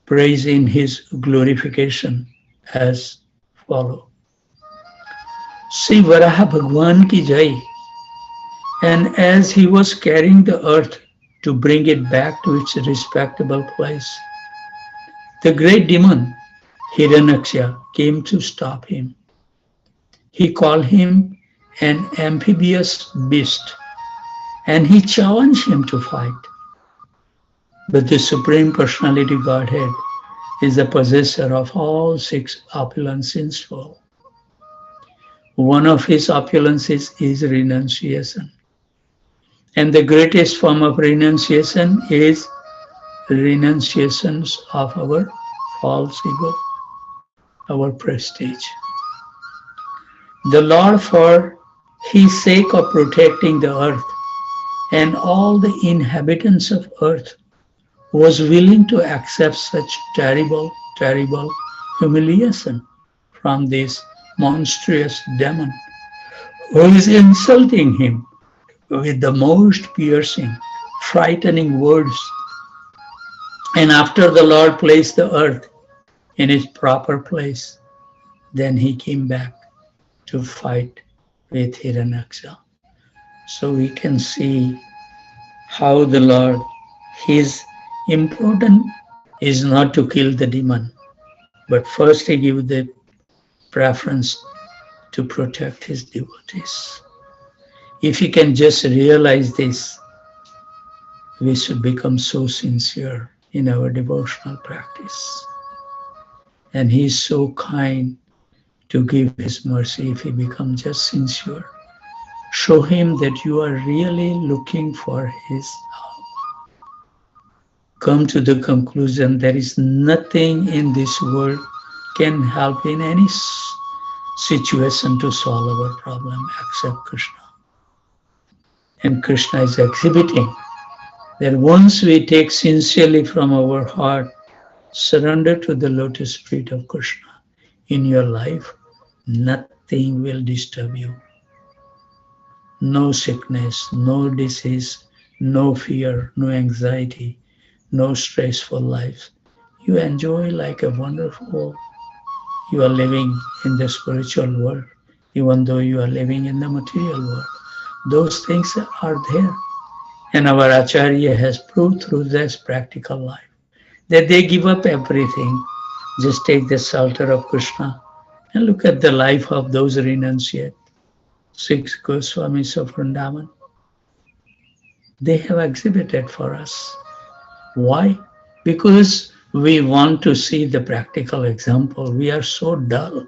praised in his glorification as follow. Sri Varaha Bhagwan ki jai. And as he was carrying the earth to bring it back to its respectable place, the great demon Hiranyaksha came to stop him. He called him an amphibious beast, and he challenged him to fight. But the Supreme Personality Godhead is the possessor of all 6 opulences in soul. One of his opulences is renunciation. And the greatest form of renunciation is renunciations of our false ego, our prestige. The Lord, for his sake of protecting the earth and all the inhabitants of earth, was willing to accept such terrible, terrible humiliation from this monstrous demon who is insulting him with the most piercing, frightening words. And after the Lord placed the earth in its proper place, then he came back to fight with Hiranyaksha. So we can see how the Lord, his important is not to kill the demon, but first he gives the preference to protect his devotees. If he can just realize this, we should become so sincere in our devotional practice. And he is so kind to give his mercy if he becomes just sincere Show him that you are really looking for his help. Come to the conclusion there is nothing in this world can help in any situation to solve our problem except Krishna. And Krishna is exhibiting that once we take sincerely from our heart, surrender to the lotus feet of Krishna in your life, nothing will disturb you. No sickness, no disease, no fear, no anxiety, no stressful life. You enjoy like a wonderful, you are living in the spiritual world, even though you are living in the material world. Those things are there. And our Acharya has proved through this practical life that they give up everything. Just take the shelter of Krishna and look at the life of those renunciates. 6 Goswamis of Vrindavan. They have exhibited for us. Why? Because we want to see the practical example. We are so dull.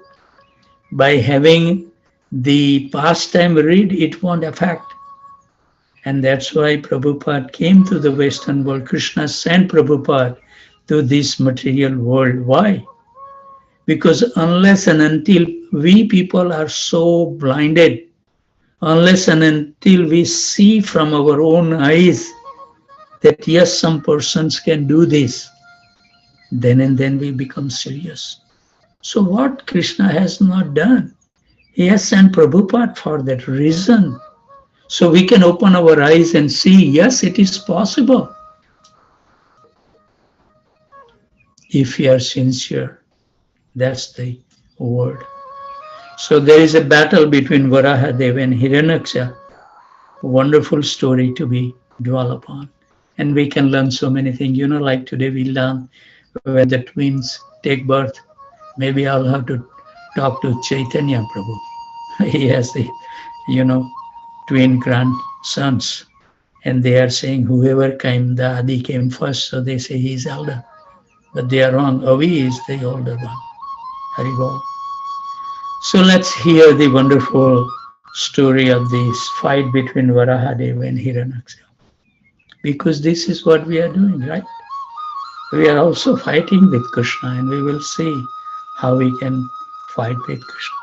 By having the pastime read, it won't affect. And that's why Prabhupada came to the Western world. Krishna sent Prabhupada to this material world. Why? Because unless and until we people are so blinded, unless and until we see from our own eyes that yes, some persons can do this, then and then we become serious. So what Krishna has not done? He has sent Prabhupada for that reason. So we can open our eyes and see, yes, it is possible. If we are sincere, that's the word. So there is a battle between Varahadev and Hiranyaksha. Wonderful story to be dwell upon. And we can learn so many things. Like today we learn when the twins take birth. Maybe I'll have to talk to Chaitanya Prabhu. He has the, twin grandsons. And they are saying whoever came, the Adi came first, so they say he is elder. But they are wrong. Avi is the older one. Haribol. So let's hear the wonderful story of this fight between Varahadev and Hiranyaksha. Because this is what we are doing, right? We are also fighting with Krishna, and we will see how we can fight with Krishna.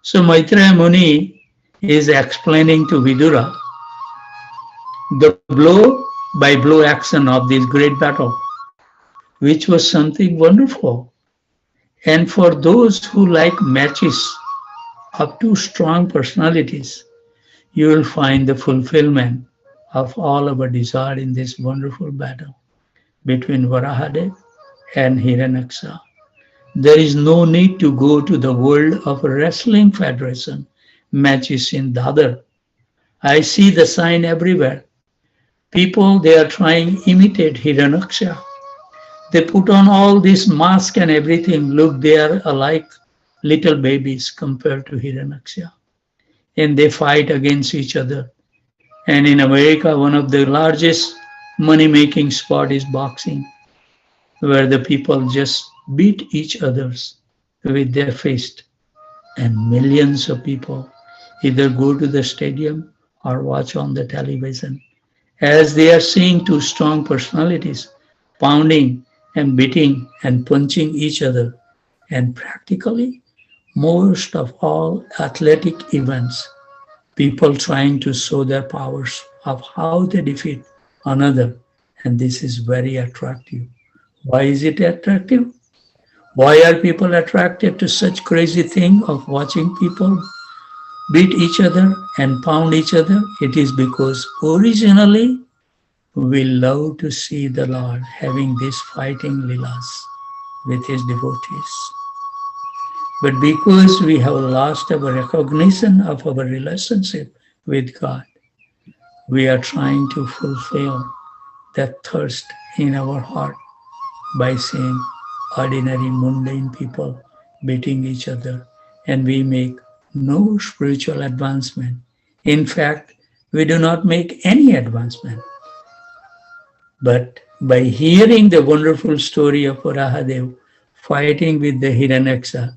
So Maitreya Muni is explaining to Vidura the blow-by-blow action of this great battle, which was something wonderful. And for those who like matches of two strong personalities, you will find the fulfillment of all our desire in this wonderful battle between Varahadev and Hiranyaksha. There is no need to go to the world of wrestling federation matches in Dadar. I see the sign everywhere. People, they are trying to imitate Hiranyaksha. They put on all this mask and everything. Look, they are alike little babies compared to Hiranyaksha. And they fight against each other. And in America, one of the largest money-making sport is boxing, where the people just beat each others with their fist. And millions of people either go to the stadium or watch on the television as they are seeing two strong personalities pounding and beating and punching each other. And practically, most of all athletic events, people trying to show their powers of how they defeat another. And this is very attractive. Why is it attractive? Why are people attracted to such crazy thing of watching people beat each other and pound each other? It is because originally we love to see the Lord having these fighting leelas with his devotees. But because we have lost our recognition of our relationship with God, we are trying to fulfill that thirst in our heart by seeing ordinary mundane people beating each other, and we make no spiritual advancement. In fact, we do not make any advancement. But by hearing the wonderful story of Varahadev fighting with the Hiranyaksha,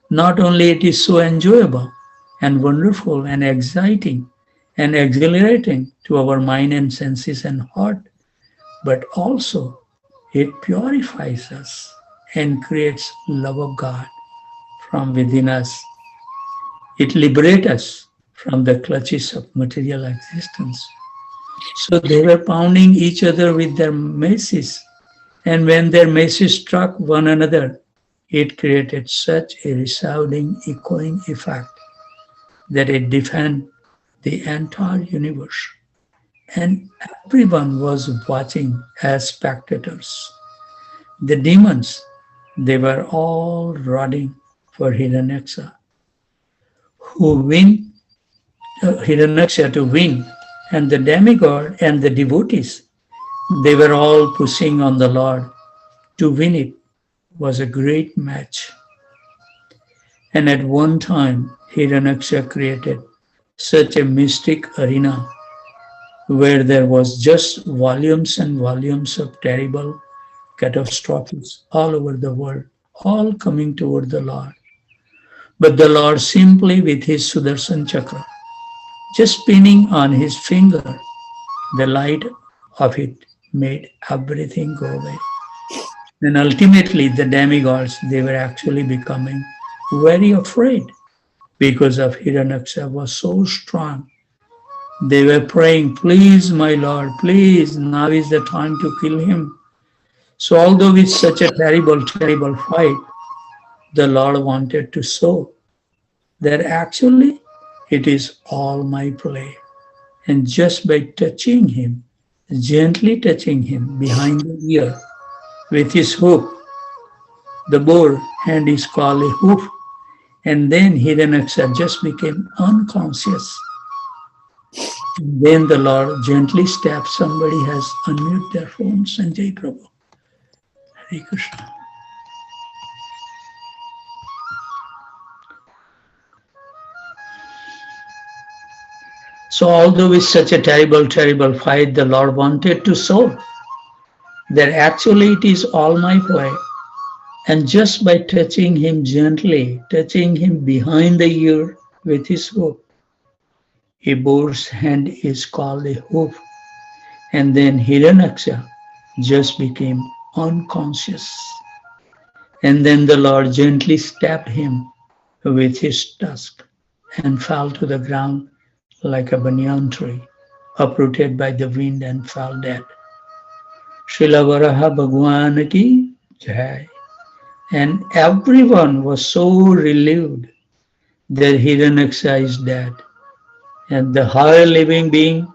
not only it is so enjoyable and wonderful and exciting, and exhilarating to our mind and senses and heart, but also it purifies us and creates love of God from within us. It liberates us from the clutches of material existence. So they were pounding each other with their maces, and when their maces struck one another, it created such a resounding, echoing effect that it deafened the entire universe. And everyone was watching as spectators. The demons, they were all rooting for who win, Hiranyaksha to win, and the demigod and the devotees, they were all pushing on the Lord to win it. Was a great match. And at one time, Hiranyaksha created such a mystic arena where there was just volumes and volumes of terrible catastrophes all over the world, all coming toward the Lord. But the Lord simply with his Sudarshan Chakra, just spinning on his finger, the light of it made everything go away. And ultimately, the demigods, they were actually becoming very afraid because of Hiranyaksha was so strong. They were praying, please, my Lord, please, now is the time to kill him. So although it's such a terrible, terrible fight, the Lord wanted to show that actually it is all my play. And just by touching him, gently touching him behind the ear with his hoof, the boar hand is called a hoof, and then Hiranyaksha just became unconscious. And then the Lord gently steps, somebody has unmuted their phone, Sanjay Prabhu. Hare Krishna. So although it's such a terrible, terrible fight, the Lord wanted to show that actually it is all my play. And just by touching him gently, touching him behind the ear with his hoof, a boar's hand is called a hoof. And then Hiranyaksha just became unconscious. And then the Lord gently stabbed him with his tusk and fell to the ground like a banyan tree, uprooted by the wind and fell dead. Srila Varaha Bhagwan ki jai. And everyone was so relieved that Hiranyaksha is dead. And the higher living being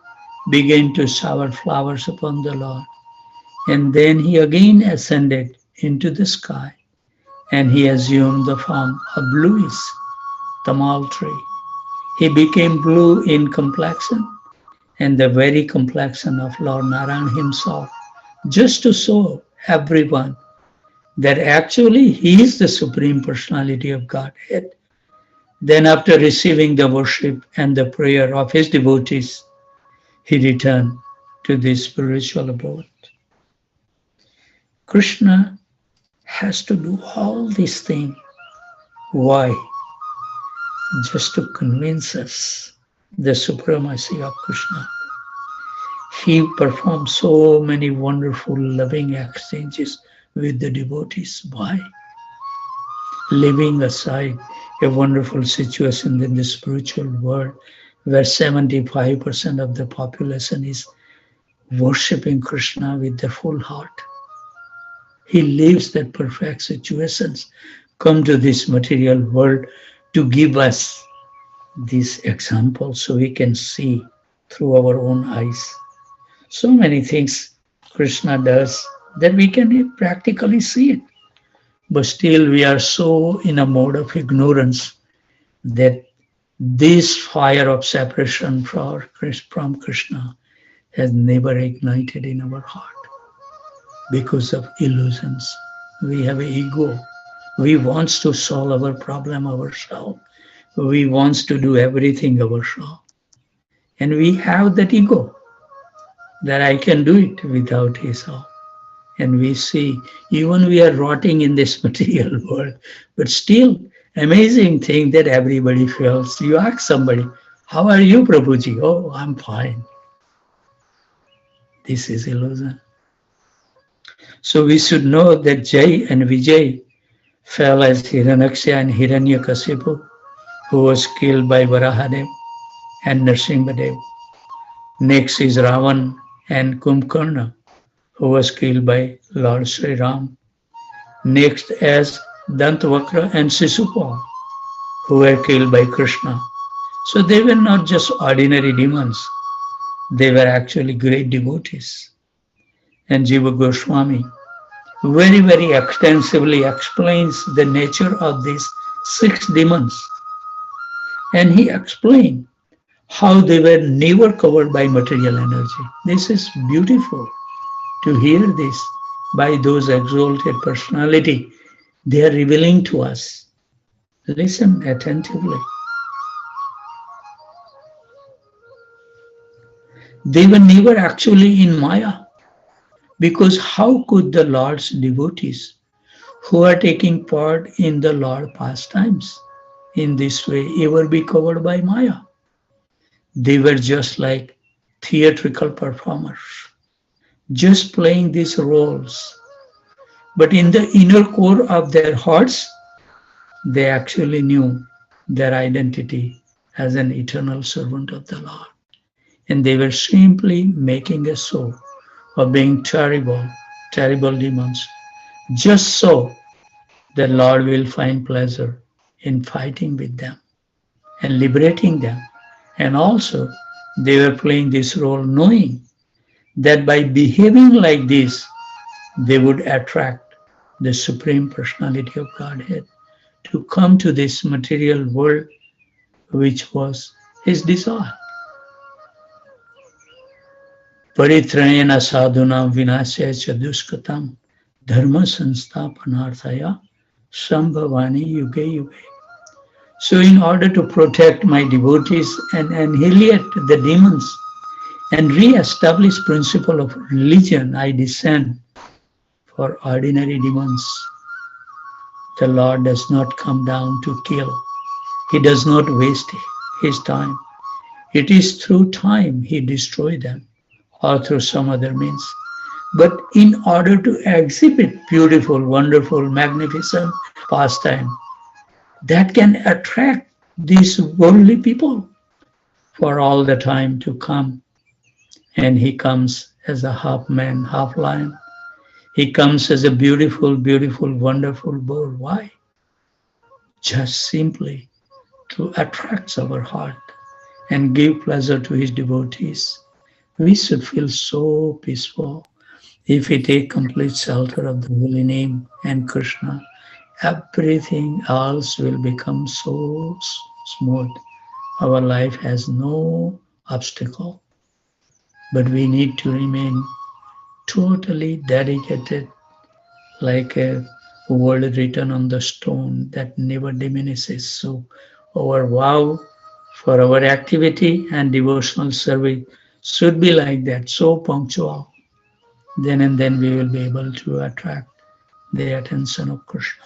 began to shower flowers upon the Lord. And then he again ascended into the sky, and he assumed the form of bluish tamal tree. He became blue in complexion, and the very complexion of Lord Narayan himself, just to show everyone that actually he is the Supreme Personality of Godhead. Then after receiving the worship and the prayer of his devotees, he returned to this spiritual abode. Krishna has to do all these things. Why? Just to convince us the supremacy of Krishna. He performed so many wonderful loving exchanges with the devotees. Why? Leaving aside a wonderful situation in the spiritual world where 75% of the population is worshipping Krishna with their full heart. He leaves that perfect situations, come to this material world to give us these examples so we can see through our own eyes. So many things Krishna does that we can practically see it. But still we are so in a mode of ignorance that this fire of separation from Krishna has never ignited in our heart because of illusions. We have an ego. We want to solve our problem ourselves. We want to do everything ourselves. And we have that ego that I can do it without his help. And we see, even we are rotting in this material world, but still amazing thing that everybody feels. You ask somebody, How are you, Prabhuji? Oh, I'm fine. This is illusion. So we should know that Jai and Vijay fell as Hiranyaksha and Hiranyakasipu, who was killed by Varahadev and Nrsimhadev. Next is Ravan and Kumbhakarna, who was killed by Lord Sri Ram. Next as Dantavakra and Sisupal, who were killed by Krishna. So they were not just ordinary demons, they were actually great devotees. And Jiva Goswami very, very extensively explains the nature of these 6 demons. And he explained how they were never covered by material energy. This is beautiful to hear this by those exalted personality. They are revealing to us. Listen attentively. They were never actually in Maya, because how could the Lord's devotees who are taking part in the Lord pastimes in this way ever be covered by Maya? They were just like theatrical performers, just playing these roles. But in the inner core of their hearts, they actually knew their identity as an eternal servant of the Lord. And they were simply making a show of being terrible, terrible demons, just so the Lord will find pleasure in fighting with them and liberating them. And also, they were playing this role knowing that by behaving like this, they would attract the Supreme Personality of Godhead to come to this material world, which was his desire. Paritrayena sadhunam vinasya chaduskatam dharma sansthapanarthaya sambhavani yuge yuge. So in order to protect my devotees and annihilate the demons and re-establish principle of religion, I descend for ordinary demons. The Lord does not come down to kill. He does not waste his time. It is through time he destroys them or through some other means. But in order to exhibit beautiful, wonderful, magnificent pastime that can attract these worldly people for all the time to come. And he comes as a half man, half lion. He comes as a beautiful, beautiful, wonderful bull. Why? Just simply to attract our heart and give pleasure to his devotees. We should feel so peaceful if we take complete shelter of the holy name and Krishna. Everything else will become so smooth. Our life has no obstacle. But we need to remain totally dedicated, like a word written on the stone that never diminishes. So our vow for our activity and devotional service should be like that, so punctual. Then and then we will be able to attract the attention of Krishna.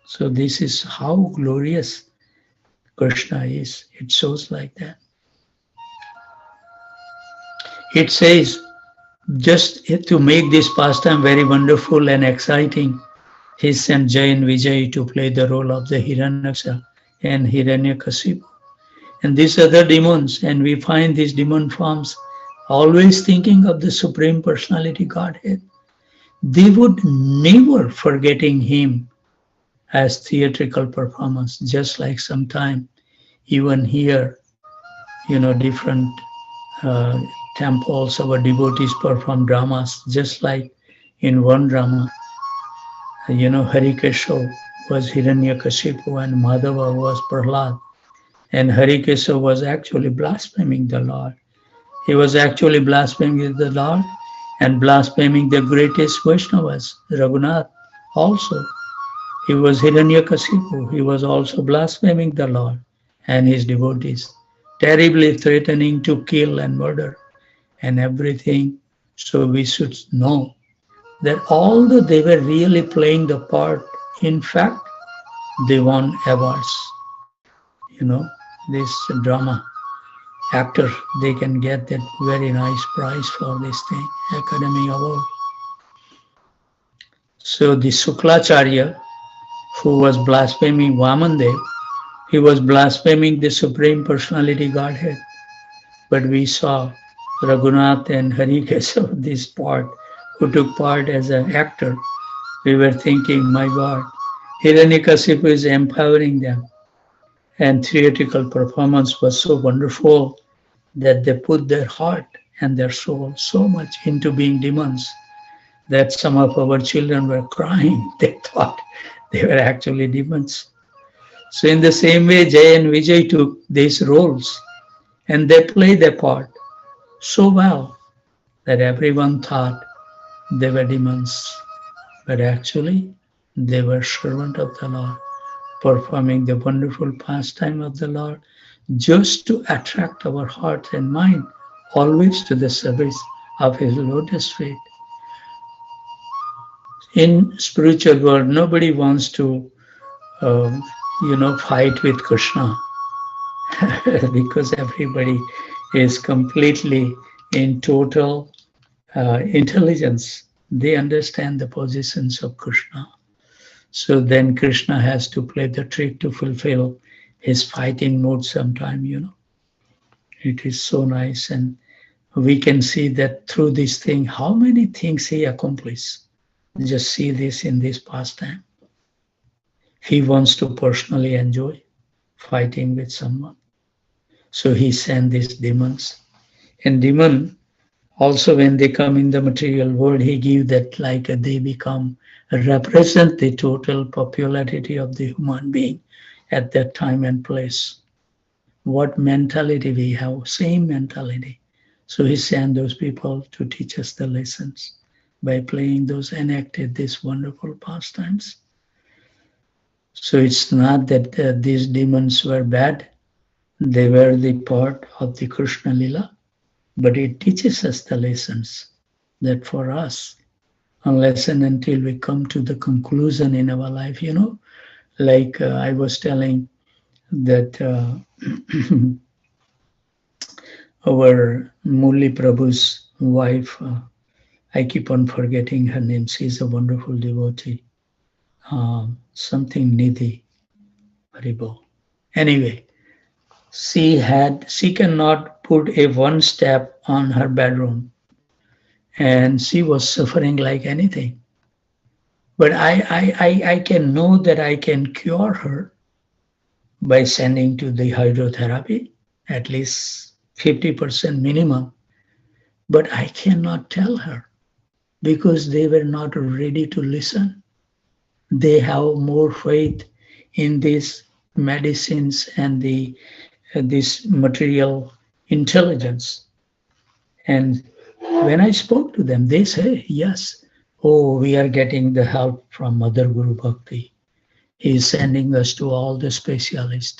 So this is how glorious Krishna is. It shows like that. It says, just to make this pastime very wonderful and exciting, he sent Jai and Vijay to play the role of the Hiranyaksha and Hiranyakasipu. And these other demons, and we find these demon forms always thinking of the Supreme Personality Godhead. They would never forgetting him as theatrical performance, just like sometime even here, different temples, our devotees perform dramas, just like in one drama, Harikesho was Hiranyakashipu and Madhava was Prahlad. And Harikesho was actually blaspheming the Lord. He was actually blaspheming the Lord and blaspheming the greatest Vaishnavas, Raghunath also. He was Hiranyakasipu. He was also blaspheming the Lord and his devotees, terribly threatening to kill and murder and everything. So we should know that although they were really playing the part, in fact, they won awards. this drama actor, they can get that very nice prize for this thing, Academy Award. So the Suklacharya, who was blaspheming Vamandev, he was blaspheming the Supreme Personality Godhead. But we saw Raghunath and Hari Keshav, this part, who took part as an actor. We were thinking, my God, Hiranyakasipu is empowering them. And theatrical performance was so wonderful that they put their heart and their soul so much into being demons that some of our children were crying. They thought they were actually demons. So in the same way, Jay and Vijay took these roles and they played their part so well that everyone thought they were demons. But actually, they were servant of the Lord, performing the wonderful pastime of the Lord just to attract our heart and mind always to the service of His lotus feet. In spiritual world, nobody wants to, fight with Krishna because everybody is completely in total intelligence. They understand the positions of Krishna. So then Krishna has to play the trick to fulfill his fighting mode sometime, It is so nice. And we can see that through this thing, how many things he accomplished. Just see this in this pastime. He wants to personally enjoy fighting with someone. So he sent these demons. And demon, also when they come in the material world, he gives that like they represent the total popularity of the human being at that time and place. What mentality we have, same mentality. So he sent those people to teach us the lessons by playing those enacted these wonderful pastimes. So it's not that these demons were bad, they were the part of the Krishna Lila, but it teaches us the lessons that for us, unless and until we come to the conclusion in our life, like I was telling that our Murli Prabhu's wife, I keep on forgetting her name, she's a wonderful devotee, something Nidhi, Haribo. Anyway, she cannot put a one step on her bedroom and she was suffering like anything. But I can know that I can cure her by sending to the hydrotherapy, at least 50% minimum. But I cannot tell her because they were not ready to listen. They have more faith in these medicines and this material intelligence. And when I spoke to them, they say, yes, we are getting the help from Mother Guru Bhakti. He is sending us to all the specialists.